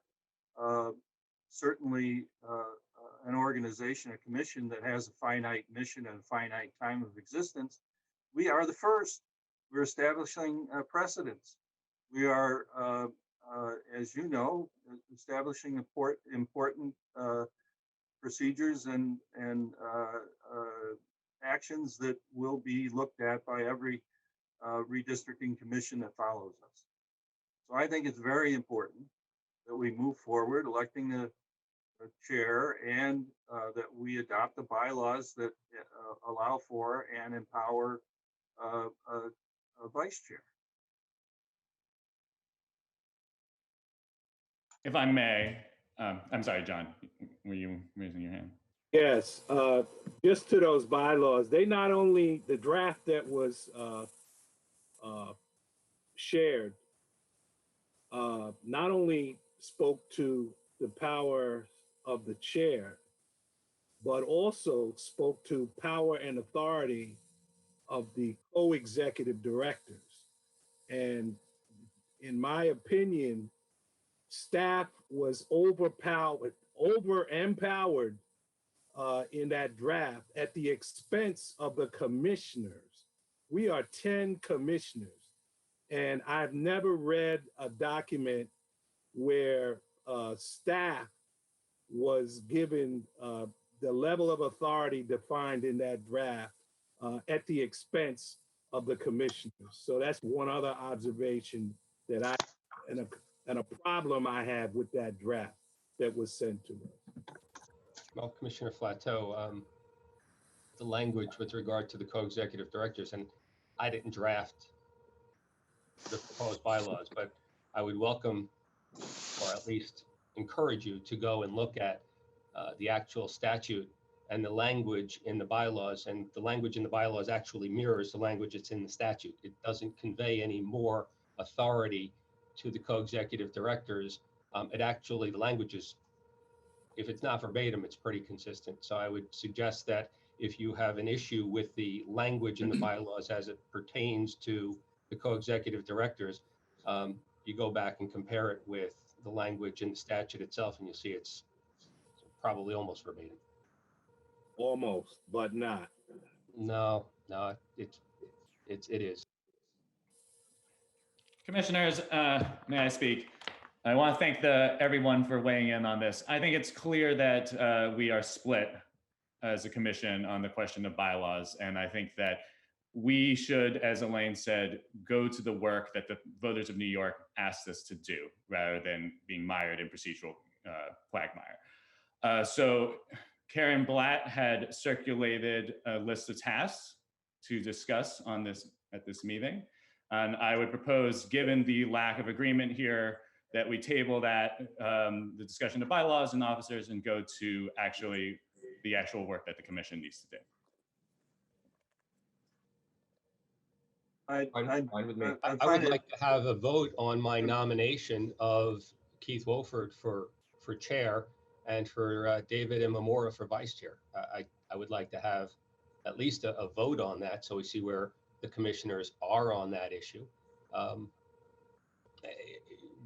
certainly an organization, a commission that has a finite mission and a finite time of existence, we are the first. We're establishing precedents. We are, as you know, establishing important procedures and actions that will be looked at by every redistricting commission that follows us. So I think it's very important that we move forward electing the chair and that we adopt the bylaws that allow for and empower a vice chair. If I may, I'm sorry, John, were you raising your hand? Yes, just to those bylaws, they not only, the draft that was shared, not only spoke to the power of the chair, but also spoke to power and authority of the co-executive directors. And in my opinion, staff was over-empowered in that draft at the expense of the commissioners. We are 10 commissioners, and I've never read a document where staff was given the level of authority defined in that draft at the expense of the commissioners. So that's one other observation that and a problem I have with that draft that was sent to us. Well, Commissioner Flateau, the language with regard to the co-executive directors, and I didn't draft the proposed bylaws, but I would welcome, or at least encourage you to go and look at the actual statute and the language in the bylaws, and the language in the bylaws actually mirrors the language that's in the statute. It doesn't convey any more authority to the co-executive directors. It actually, the language is, if it's not verbatim, it's pretty consistent. So I would suggest that if you have an issue with the language in the bylaws as it pertains to the co-executive directors, you go back and compare it with the language in the statute itself, and you'll see it's probably almost verbatim. Almost, but not. No, it is. Commissioners, may I speak? I want to thank everyone for weighing in on this. I think it's clear that we are split as a commission on the question of bylaws. And I think that we should, as Elaine said, go to the work that the voters of New York asked us to do rather than being mired in procedural quagmire. So Karen Blatt had circulated a list of tasks to discuss on this at this meeting. And I would propose, given the lack of agreement here, that we table that, the discussion of bylaws and officers, and go to the actual work that the commission needs to do. Fine with me. I would like to have a vote on my nomination of Keith Wolford for chair and for David Imamura for vice chair. I would like to have at least a vote on that, so we see where the commissioners are on that issue,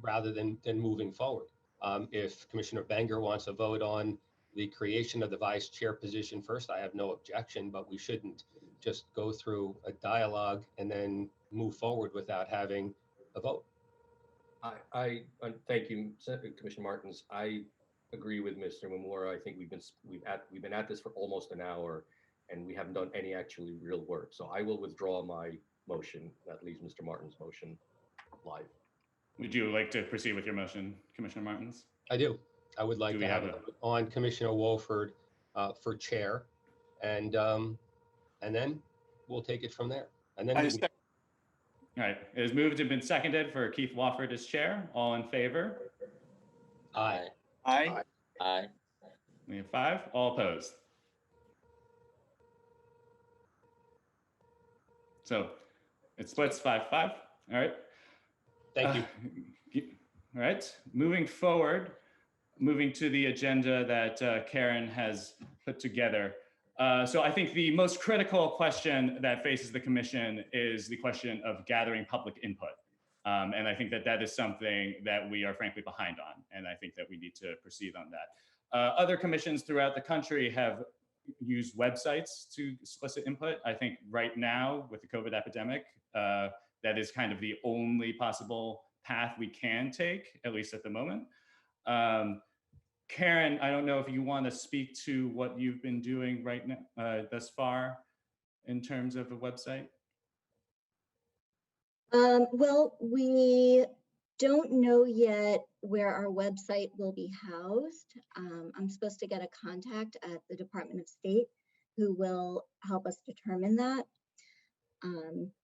rather than moving forward. If Commissioner Banger wants a vote on the creation of the vice chair position first, I have no objection, but we shouldn't just go through a dialogue and then move forward without having a vote. I thank you, Commissioner Martins. I agree with Mr. Mamora. I think we've been at this for almost an hour, and we haven't done any actually real work. So I will withdraw my motion. That leaves Mr. Martin's motion live. Would you like to proceed with your motion, Commissioner Martins? I do. I would like Do to we have have it on Commissioner Wolford for chair, and then we'll take it from there. And then I we can, second. All right, it is moved and been seconded for Keith Wofford as chair. All in favor? aye. Aye. Aye. We have 5. All opposed. So it splits 5-5. All right. Thank you. All right. Moving forward, moving to the agenda that Karen has put together. So I think the most critical question that faces the commission is the question of gathering public input. And I think that that is something that we are frankly behind on. And I think that we need to proceed on that. Other commissions throughout the country have used websites to solicit input. I think right now with the COVID epidemic, that is kind of the only possible path we can take, at least at the moment. Karen, I don't know if you want to speak to what you've been doing right now, thus far, in terms of a website. Well, we don't know yet where our website will be housed. I'm supposed to get a contact at the Department of State who will help us determine that.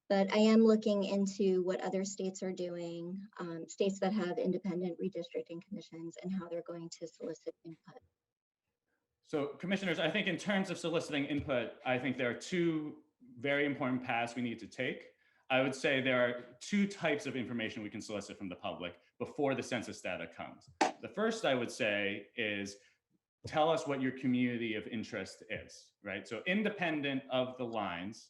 But I am looking into what other states are doing, states that have independent redistricting commissions and how they're going to solicit input. So commissioners, I think in terms of soliciting input, I think there are 2 very important paths we need to take. I would say there are 2 types of information we can solicit from the public before the census data comes. The first I would say is tell us what your community of interest is, right? So independent of the lines,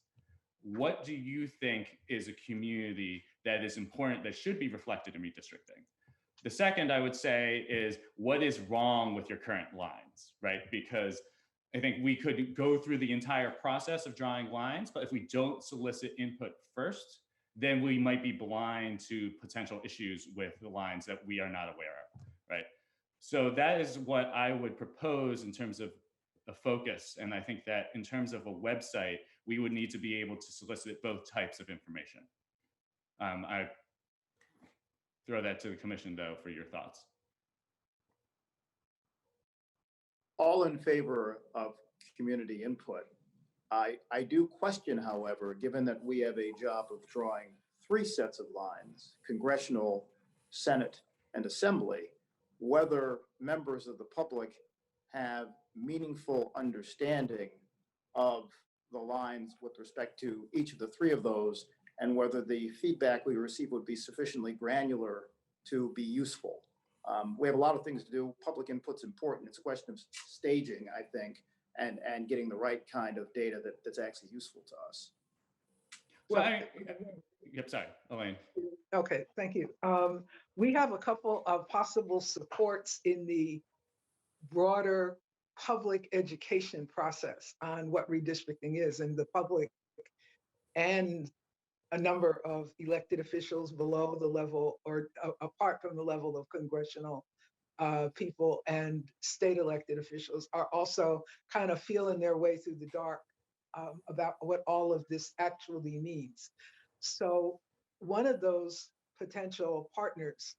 what do you think is a community that is important, that should be reflected in redistricting? The second I would say is what is wrong with your current lines, right? Because I think we could go through the entire process of drawing lines, but if we don't solicit input first, then we might be blind to potential issues with the lines that we are not aware of, right? So that is what I would propose in terms of a focus. And I think that in terms of a website, we would need to be able to solicit both types of information. I throw that to the commission though for your thoughts. All in favor of community input. I do question, however, given that we have a job of drawing 3 sets of lines, congressional, Senate, and Assembly, whether members of the public have meaningful understanding of the lines with respect to each of the 3 of those, and whether the feedback we receive would be sufficiently granular to be useful. We have a lot of things to do. Public input's important. It's a question of staging, I think, and getting the right kind of data that's actually useful to us. So yep, sorry, Elaine. Okay, thank you. We have a couple of possible supports in the broader public education process on what redistricting is, and the public and a number of elected officials below the level or apart from the level of congressional people and state elected officials are also kind of feeling their way through the dark about what all of this actually means. So one of those potential partners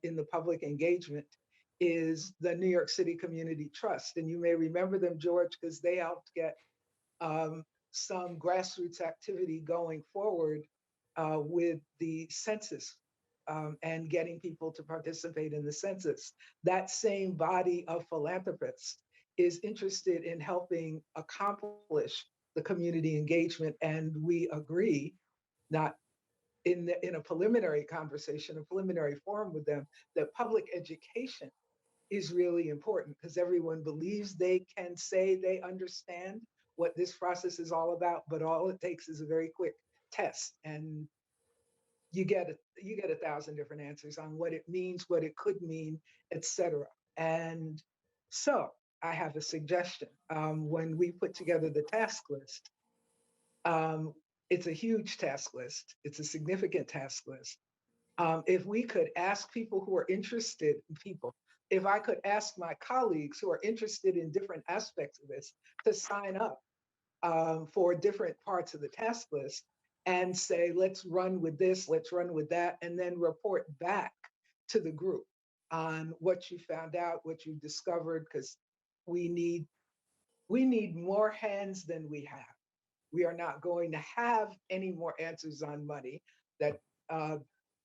in the public engagement is the New York City Community Trust. And you may remember them, George, because they helped get some grassroots activity going forward with the census and getting people to participate in the census. That same body of philanthropists is interested in helping accomplish the community engagement. And we agree, not in a preliminary conversation, a preliminary forum with them, that public education is really important because everyone believes they can say they understand what this process is all about, but all it takes is a very quick test, and you get 1,000 different answers on what it means, what it could mean, etc. And so I have a suggestion. When we put together the task list, it's a huge task list. It's a significant task list. If we could ask people who are interested, if I could ask my colleagues who are interested in different aspects of this to sign up for different parts of the task list and say, let's run with this, let's run with that, and then report back to the group on what you found out, what you discovered, because we need more hands than we have. We are not going to have any more answers on money that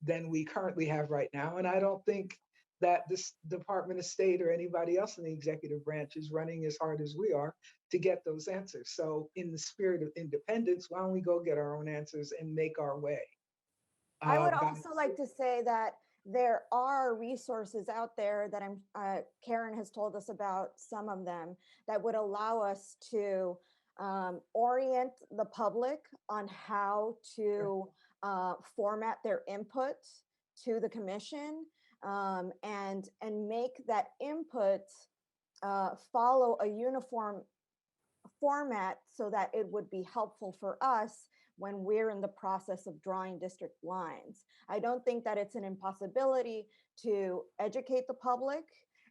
than we currently have right now. And I don't think that this Department of State or anybody else in the executive branch is running as hard as we are to get those answers. So in the spirit of independence, why don't we go get our own answers and make our way? I would also like to say that there are resources out there that Karen has told us about, some of them that would allow us to orient the public on how to format their input to the commission, and make that input follow a uniform format so that it would be helpful for us when we're in the process of drawing district lines. I don't think that it's an impossibility to educate the public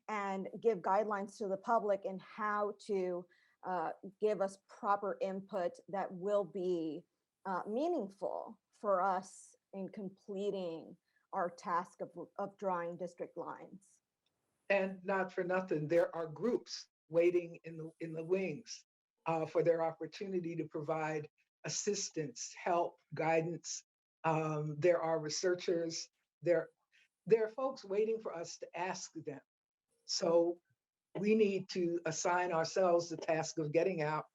and give guidelines to the public in how to give us proper input that will be meaningful for us in completing our task of drawing district lines. And not for nothing, there are groups waiting in the wings for their opportunity to provide assistance, help, guidance. There are researchers, there are folks waiting for us to ask them. So we need to assign ourselves the task of getting out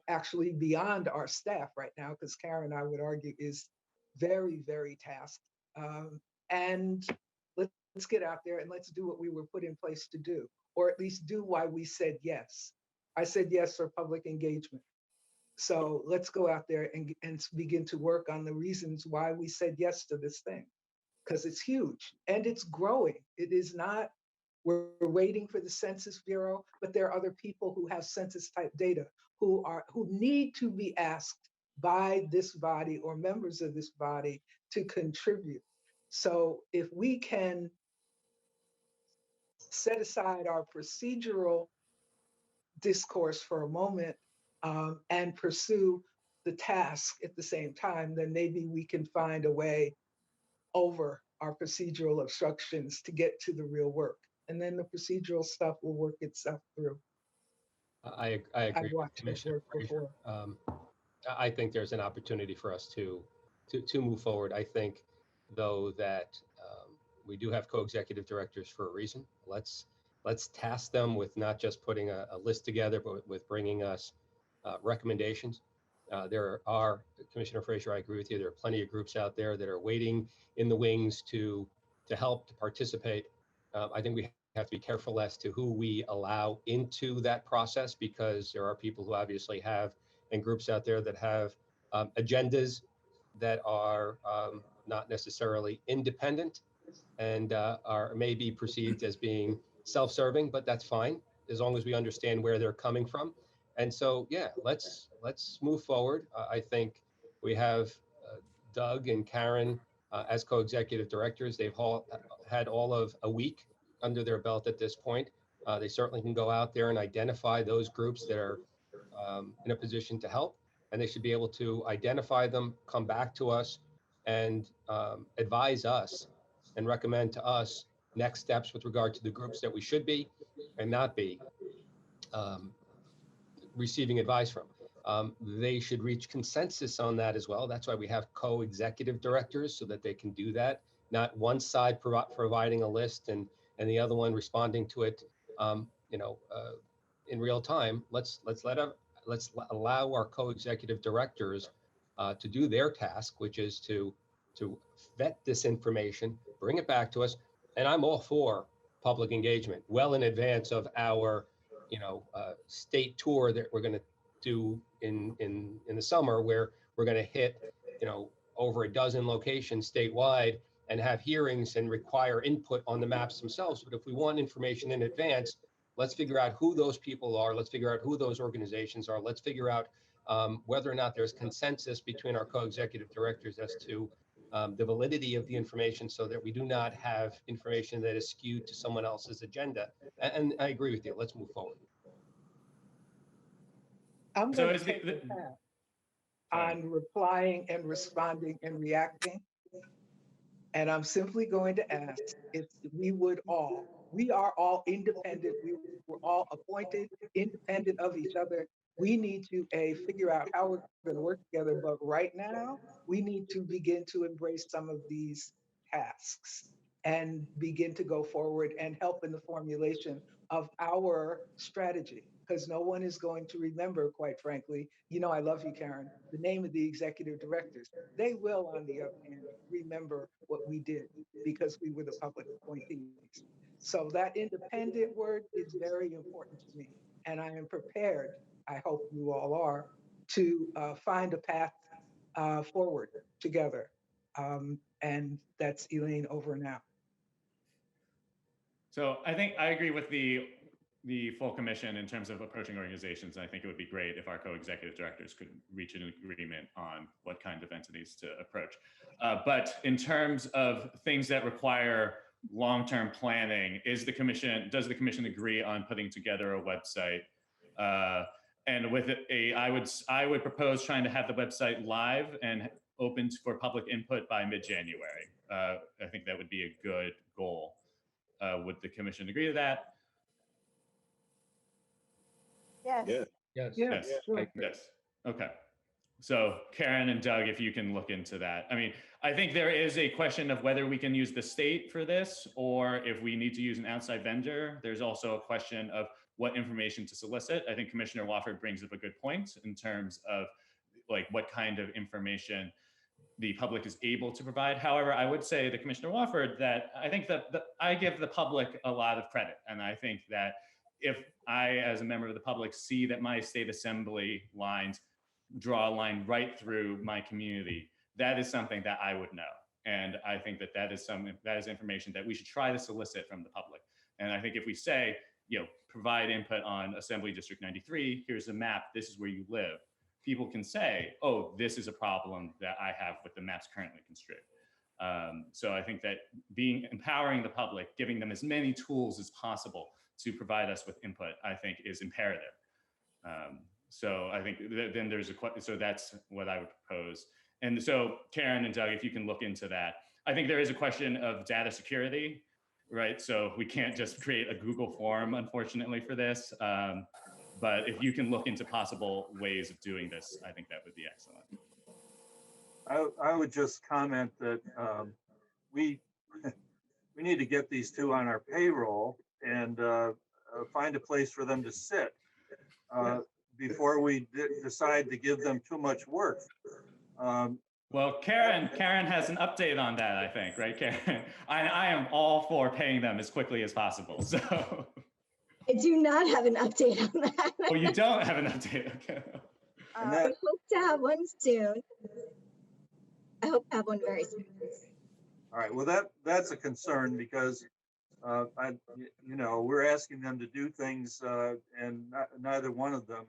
actually beyond our staff right now, because Karen, I would argue, is very, very tasked. And let's get out there and let's do what we were put in place to do, or at least do why we said yes. I said yes for public engagement. So let's go out there and begin to work on the reasons why we said yes to this thing, because it's huge and it's growing. It is not, we're waiting for the Census Bureau, but there are other people who have census type data who need to be asked by this body or members of this body to contribute. So if we can set aside our procedural discourse for a moment and pursue the task at the same time, then maybe we can find a way over our procedural obstructions to get to the real work. And then the procedural stuff will work itself through. I agree with Commissioner Frazier. I think there's an opportunity for us to move forward. I think, though, that we do have co-executive directors for a reason. Let's task them with not just putting a list together, but with bringing us recommendations. There are, Commissioner Frazier, I agree with you, there are plenty of groups out there that are waiting in the wings to help, to participate. I think we have to be careful as to who we allow into that process, because there are people who obviously have, and groups out there that have agendas that are not necessarily independent and are maybe perceived as being self-serving, but that's fine as long as we understand where they're coming from. And so, yeah, let's move forward. I think we have Doug and Karen as co-executive directors. They've had all of a week under their belt at this point. They certainly can go out there and identify those groups that are in a position to help, and they should be able to identify them, come back to us, and advise us and recommend to us next steps with regard to the groups that we should be and not be receiving advice from. They should reach consensus on that as well. That's why we have co-executive directors, so that they can do that, not one side providing a list and the other one responding to it in real time. Let's allow our co-executive directors to do their task, which is to vet this information, bring it back to us. And I'm all for public engagement well in advance of our state tour that we're going to do in the summer, where we're going to hit over a dozen locations statewide and have hearings and require input on the maps themselves. But if we want information in advance, let's figure out who those people are. Let's figure out who those organizations are. Let's figure out whether or not there's consensus between our co-executive directors as to the validity of the information, so that we do not have information that is skewed to someone else's agenda. And I agree with you. Let's move forward. I'm So going is to the- take the- a pass Sorry. on replying and responding and reacting. And I'm simply going to ask if we are all independent, we were all appointed independent of each other. We need to figure out how we're going to work together. But right now, we need to begin to embrace some of these tasks and begin to go forward and help in the formulation of our strategy. Because no one is going to remember, quite frankly, I love you, Karen, the name of the executive directors. They will, on the other hand, remember what we did because we were the public appointees. So that independent word is very important to me. And I am prepared, I hope you all are, to find a path forward together. And that's Elaine over now. So I think I agree with the full commission in terms of approaching organizations. I think it would be great if our co-executive directors could reach an agreement on what kind of entities to approach. But in terms of things that require long-term planning, does the commission agree on putting together a website? And with I would propose trying to have the website live and open for public input by mid-January. I think that would be a good goal. Would the commission agree to that? Yes. Yeah. Yes. Yes. Sure. Yes. Okay. So Karen and Doug, if you can look into that. I mean, I think there is a question of whether we can use the state for this or if we need to use an outside vendor. There's also a question of what information to solicit. I think Commissioner Wofford brings up a good point in terms of like what kind of information the public is able to provide. However, I would say to Commissioner Wofford that I think that I give the public a lot of credit. And I think that if I, as a member of the public, see that my state assembly lines draw a line right through my community, that is something that I would know. And I think that that is information that we should try to solicit from the public. And I think if we say, provide input on Assembly District 93, here's a map, this is where you live, people can say, oh, this is a problem that I have with the maps currently construed. So I think that empowering the public, giving them as many tools as possible to provide us with input, I think is imperative. So I think then so that's what I would propose. And so Karen and Doug, if you can look into that. I think there is a question of data security, right? So we can't just create a Google form, unfortunately, for this. But if you can look into possible ways of doing this, I think that would be excellent. I would just comment that we need to get these two on our payroll and find a place for them to sit before we decide to give them too much work. Well, Karen has an update on that, I think, right, Karen? I am all for paying them as quickly as possible, so. I do not have an update on that. Oh, you don't have an update, okay. I hope to have one soon. I hope to have one very soon. All right, well, that's a concern because we're asking them to do things and neither one of them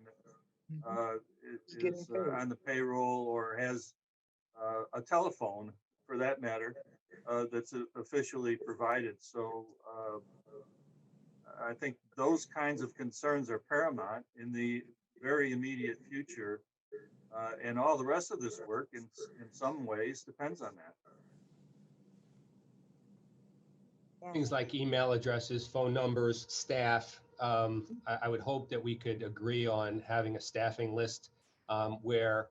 is on the payroll or has a telephone, for that matter, that's officially provided. So I think those kinds of concerns are paramount in the very immediate future, and all the rest of this work in some ways depends on that. Things like email addresses, phone numbers, staff. I would hope that we could agree on having a staffing list where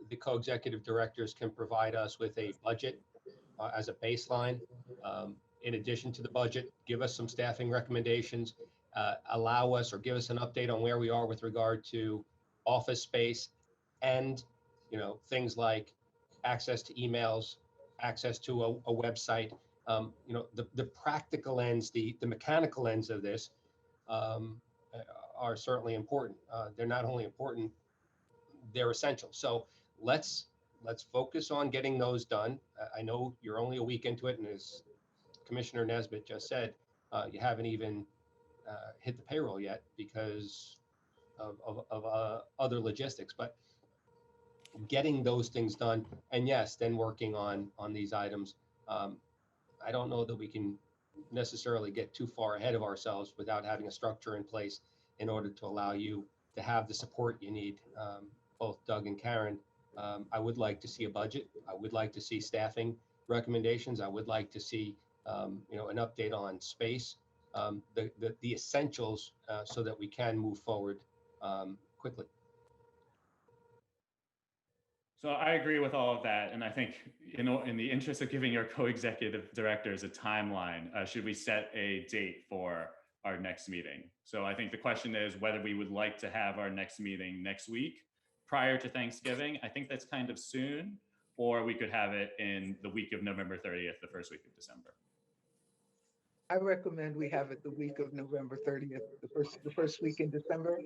the co-executive directors can provide us with a budget as a baseline. In addition to the budget, give us some staffing recommendations, allow us or give us an update on where we are with regard to office space and things like access to emails, access to a website. The practical ends, the mechanical ends of this are certainly important. They're not only important, they're essential. So let's focus on getting those done. I know you're only a week into it, and as Commissioner Nesbitt just said, you haven't even hit the payroll yet because of other logistics, but getting those things done, and yes, then working on these items. I don't know that we can necessarily get too far ahead of ourselves without having a structure in place in order to allow you to have the support you need. Both Doug and Karen, I would like to see a budget. I would like to see staffing recommendations. I would like to see an update on space, the essentials, so that we can move forward quickly. So I agree with all of that. And I think, in the interest of giving your co-executive directors a timeline, should we set a date for our next meeting? So I think the question is whether we would like to have our next meeting next week prior to Thanksgiving. I think that's kind of soon, or we could have it in the week of November 30th, the first week of December. I recommend we have it the week of November 30th, the first week in December,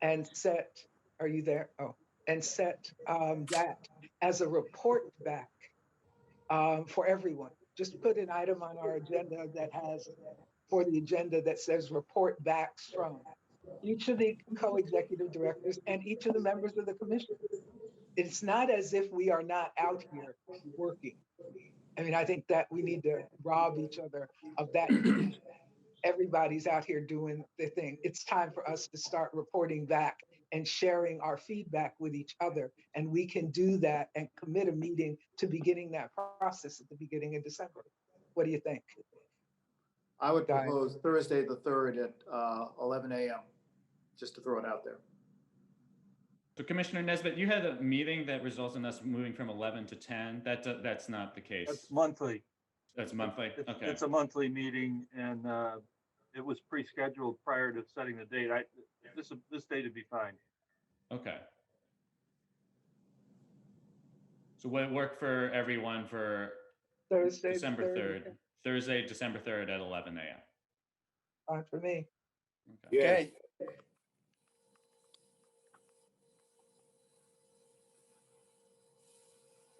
and set, are you there? Oh, and set that as a report back for everyone. Just put an item on our agenda that says report backs from each of the co-executive directors and each of the members of the commission. It's not as if we are not out here working. I mean, I think that we need to rob each other of that. Everybody's out here doing their thing. It's time for us to start reporting back and sharing our feedback with each other. And we can do that and commit a meeting to beginning that process at the beginning of December. What do you think? I would propose Thursday the 3rd at 11 a.m., just to throw it out there. So Commissioner Nesbitt, you had a meeting that results in us moving from 11 to 10. That's not the case. That's monthly. That's monthly? Okay. It's a monthly meeting, and it was pre-scheduled prior to setting the date. This date would be fine. Okay. So would it work for everyone for Thursday, December 3rd? Thursday, December 3rd at 11 a.m. Fine for me. Okay. Yes.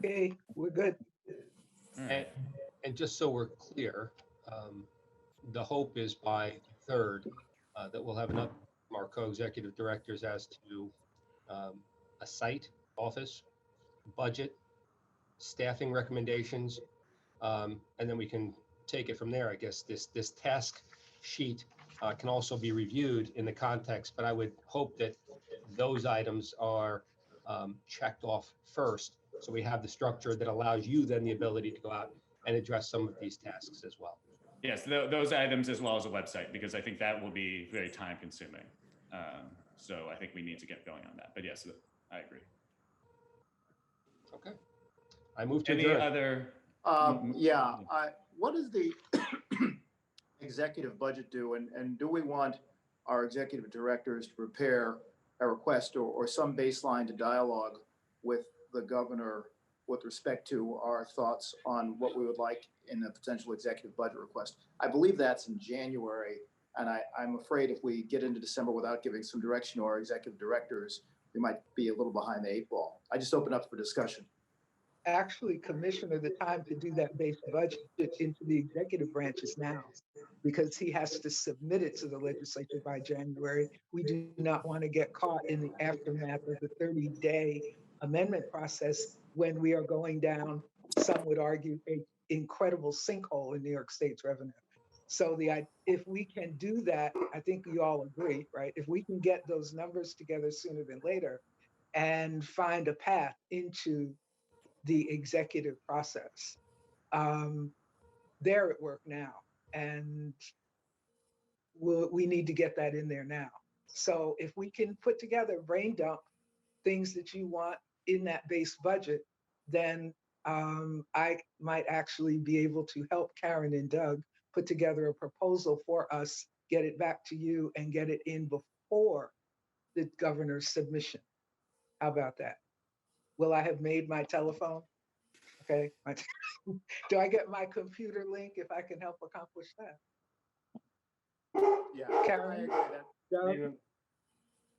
Okay, we're good. All right. And just so we're clear, the hope is by 3rd that we'll have enough from our co-executive directors as to a site, office, budget, staffing recommendations, and then we can take it from there. I guess this task sheet can also be reviewed in the context, but I would hope that those items are checked off first, so we have the structure that allows you then the ability to go out and address some of these tasks as well. Yes, those items as well as a website, because I think that will be very time consuming. So I think we need to get going on that. But yes, I agree. Okay. I move to Any adjourn. other? What does the executive budget do? And do we want our executive directors to prepare a request or some baseline to dialogue with the governor with respect to our thoughts on what we would like in a potential executive budget request? I believe that's in January, and I'm afraid if we get into December without giving some direction to our executive directors, we might be a little behind the 8 ball. I just open up for discussion. Actually, Commissioner, the time to do that base budget into the executive branch is now, because he has to submit it to the legislature by January. We do not want to get caught in the aftermath of the 30-day amendment process when we are going down, some would argue, an incredible sinkhole in New York State's revenue. So if we can do that, I think you all agree, right? If we can get those numbers together sooner than later and find a path into the executive process, they're at work now, and we need to get that in there now. So if we can put together brain dump things that you want in that base budget, then I might actually be able to help Karen and Doug put together a proposal for us, get it back to you, and get it in before the governor's submission. How about that? Will I have made my telephone? Okay. Do I get my computer link if I can help accomplish that? Yeah, Karen, Doug?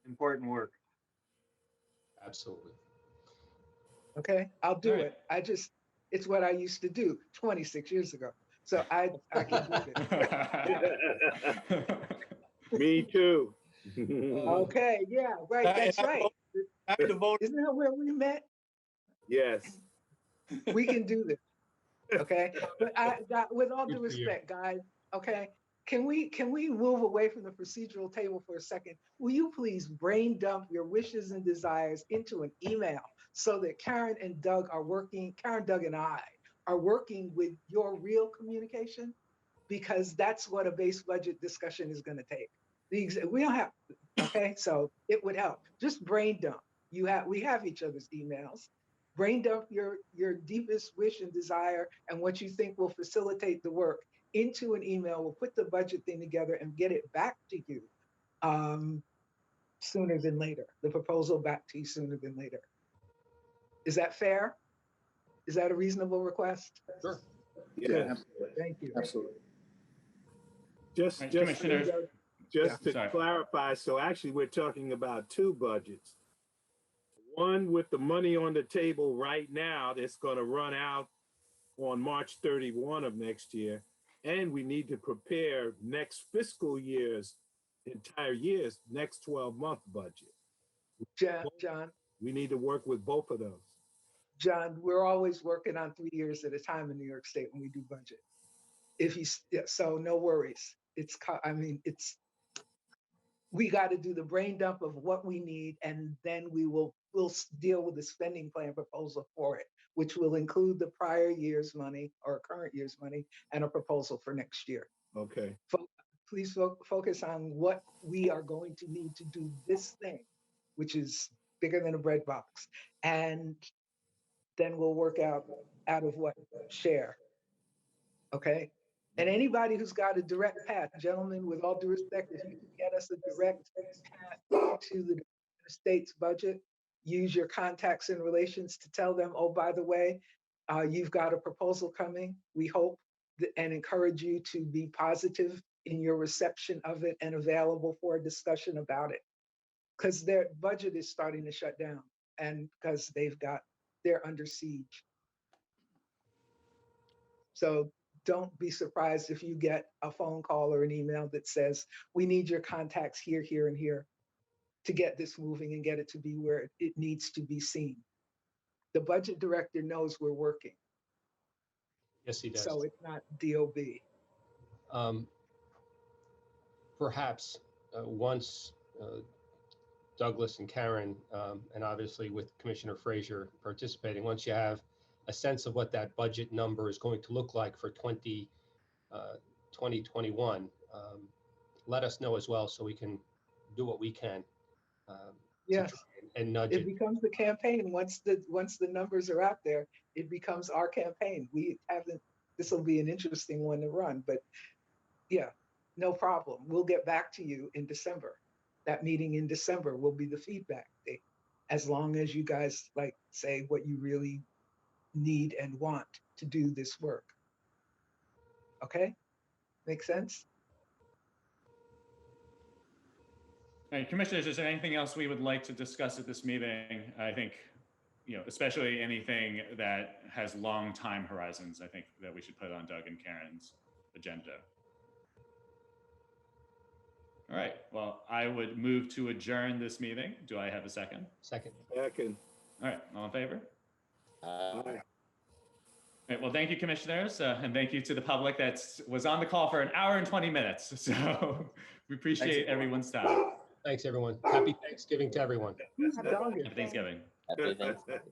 Important work. Absolutely. Okay, I'll do it. It's what I used to do 26 years ago. So I can do this. Me too. Okay, yeah, right, that's right. Back to vote. Isn't that where we met? Yes. We can do this, okay? But with all due Good for you. respect, guys, okay? Can we move away from the procedural table for a second? Will you please brain dump your wishes and desires into an email so that Karen, Doug, and I are working with your real communication? Because that's what a base budget discussion is gonna take. We don't have, okay, so it would help. Just brain dump. We have each other's emails. Brain dump your deepest wish and desire and what you think will facilitate the work into an email. We'll put the budget thing together and get it back to you sooner than later. The proposal back to you sooner than later. Is that fair? Is that a reasonable request? Sure. Yeah. Absolutely. Thank you. Absolutely. Just Right, to Commissioners. Sorry. clarify, so actually we're talking about two budgets. One with the money on the table right now that's going to run out on March 31 of next year. And we need to prepare next fiscal year's entire year's next 12-month budget. John, We need to work with both of those. John, we're always working on 3 years at a time in New York State when we do budget. So no worries. We got to do the brain dump of what we need, and then we'll deal with the spending plan proposal for it, which will include the prior year's money or current year's money and a proposal for next year. Okay. Please focus on what we are going to need to do this thing, which is bigger than a bread box. And then we'll work out of what share. Okay? And anybody who's got a direct path, gentlemen, with all due respect, if you can get us a direct path to the state's budget, use your contacts and relations to tell them, oh, by the way, you've got a proposal coming. We hope and encourage you to be positive in your reception of it and available for a discussion about it. Because their budget is starting to shut down and because they're under siege. So don't be surprised if you get a phone call or an email that says, we need your contacts here, here, and here to get this moving and get it to be where it needs to be seen. The budget director knows we're working. Yes, he does. So it's not DOB. Perhaps once Douglas and Karen, and obviously with Commissioner Frazier participating, once you have a sense of what that budget number is going to look like for 2021, let us know as well so we can do what we can. Yes, and nudge it becomes the campaign. Once the numbers are out there, it becomes our campaign. This will be an interesting one to run, but yeah, no problem. We'll get back to you in December. That meeting in December will be the feedback date, as long as you guys say what you really need and want to do this work. Okay? Make sense? All right, Commissioners, is there anything else we would like to discuss at this meeting? I think, especially anything that has long time horizons, I think that we should put on Doug and Karen's agenda. All right, well, I would move to adjourn this meeting. Do I have a second? Second. Second. All right, all in favor? Aye. All right, well, thank you, Commissioners, and thank you to the public that was on the call for an hour and 20 minutes. So we appreciate everyone's time. Thanks, everyone. Happy Thanksgiving to everyone. Happy Happy Thanksgiving. Happy Thanksgiving.